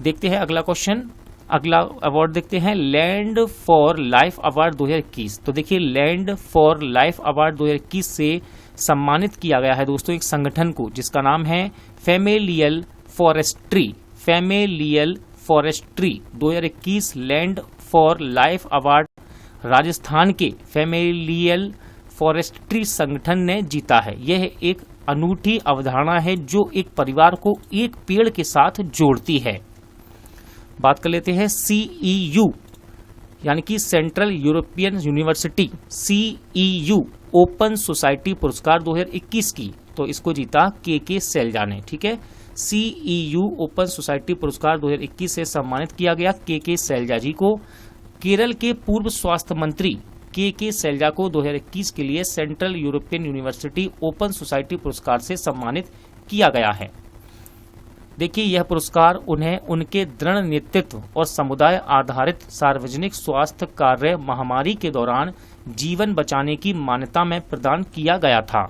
देखते हैं अगला क्वेश्चन, अगला अवार्ड देखते हैं लैंड फॉर लाइफ अवार्ड 2021। तो देखिए लैंड फॉर लाइफ अवार्ड 2021 से सम्मानित किया गया है दोस्तों एक संगठन को जिसका नाम है familial forestry 2021 land for life award Rajasthan के फैमिलियल फॉरेस्ट्री संगठन ने जीता है। यह एक अनूठी अवधारणा है जो एक परिवार को एक पेड़ के साथ जोड़ती है। बात कर लेते हैं CEU यानी कि central European university CEU open society पुरस्कार 2021 की। तो इसको जीता KK सैलजा ने। ठीक है, CEU ओपन सोसाइटी पुरस्कार 2021 से सम्मानित किया गया KK सैलजा जी को। केरल के पूर्व स्वास्थ्य मंत्री KK सैलजा को 2021 के लिए central European university open society पुरस्कार से सम्मानित किया गया है। देखिए यह पुरस्कार उन्हें उनके दृढ़ नेतृत्व और समुदाय आधारित सार्वजनिक स्वास्थ्य कार्य महामारी के दौरान जीवन बचाने की मान्यता में प्रदान किया गया था।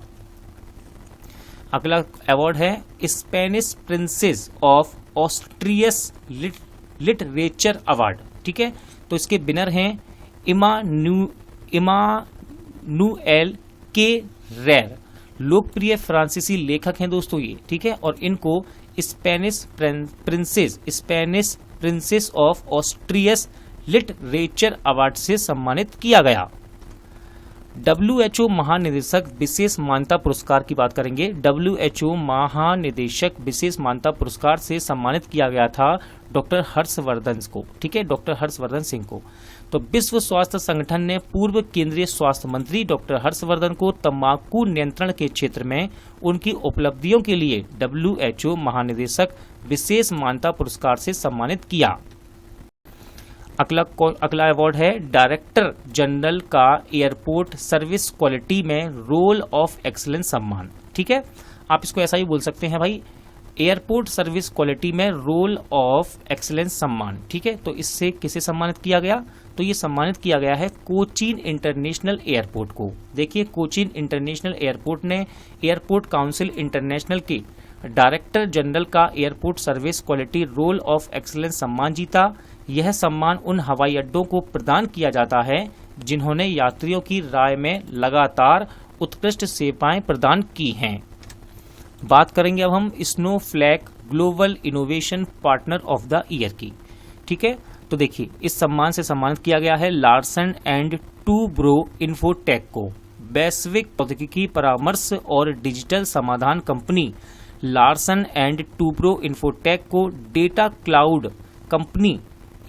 अगला अवार्ड है Spanish princess of Asturias literature award. ठीक है, तो इसके विनर हैं इमानुएल के रेर, लोकप्रिय फ्रांसीसी लेखक हैं दोस्तों ये। ठीक है, और इनको Spanish princess of Asturias literature award से सम्मानित किया गया। WHO महानिदेशक विशेष मान्यता पुरस्कार की बात करेंगे। WHO महानिदेशक विशेष मान्यता पुरस्कार से सम्मानित किया गया था डॉक्टर हर्षवर्धन को। ठीक है, डॉक्टर हर्षवर्धन सिंह को। तो विश्व स्वास्थ्य संगठन ने पूर्व केंद्रीय स्वास्थ्य मंत्री डॉक्टर हर्षवर्धन को तंबाकू नियंत्रण के क्षेत्र में उनकी उपलब्धियों के लिए WHO महानिदेशक विशेष मान्यता पुरस्कार से सम्मानित किया। अगला अवार्ड है डायरेक्टर जनरल का एयरपोर्ट सर्विस क्वालिटी में रोल ऑफ एक्सीलेंस सम्मान। ठीक है, आप इसको ऐसा ही बोल सकते हैं भाई, एयरपोर्ट सर्विस क्वालिटी में रोल ऑफ एक्सीलेंस सम्मान। ठीक है, तो इससे किसे सम्मानित किया गया? तो ये सम्मानित किया गया है कोचीन इंटरनेशनल एयरपोर्ट को। देखिए कोचीन इंटरनेशनल एयरपोर्ट ने एयरपोर्ट काउंसिल इंटरनेशनल के डायरेक्टर जनरल का airport service quality role of excellence सम्मान जीता। यह सम्मान उन हवाई अड्डों को प्रदान किया जाता है जिन्होंने यात्रियों की राय में लगातार उत्कृष्ट सेवाएं प्रदान की हैं। बात करेंगे अब हम Snowflake global innovation partner of the year की। ठीक है, तो देखिए इस सम्मान से सम्मानित किया गया है लार्सन एंड टूब्रो इन्फोटेक को। वैश्विक प्रौद्योगिकी परामर्श और डिजिटल समाधान company Larsen and Toubro infotech को डेटा क्लाउड कंपनी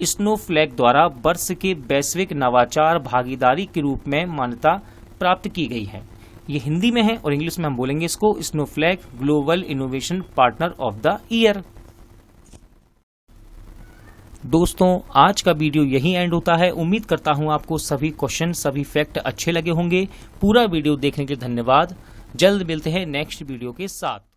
स्नोफ्लैग द्वारा वर्ष के वैश्विक नवाचार भागीदारी के रूप में मान्यता प्राप्त की गई है। ये हिंदी में है और इंग्लिश में हम बोलेंगे इसको Snowflake global innovation partner of the year. दोस्तों आज का वीडियो यहीं एंड होता है। उम्मीद करता हूं आपको सभी क्वेश्चन सभी फैक्ट अच्छे लगे होंगे। पूरा वीडियो देखने के लिए धन्यवाद। जल्द मिलते हैं नेक्स्ट वीडियो के साथ।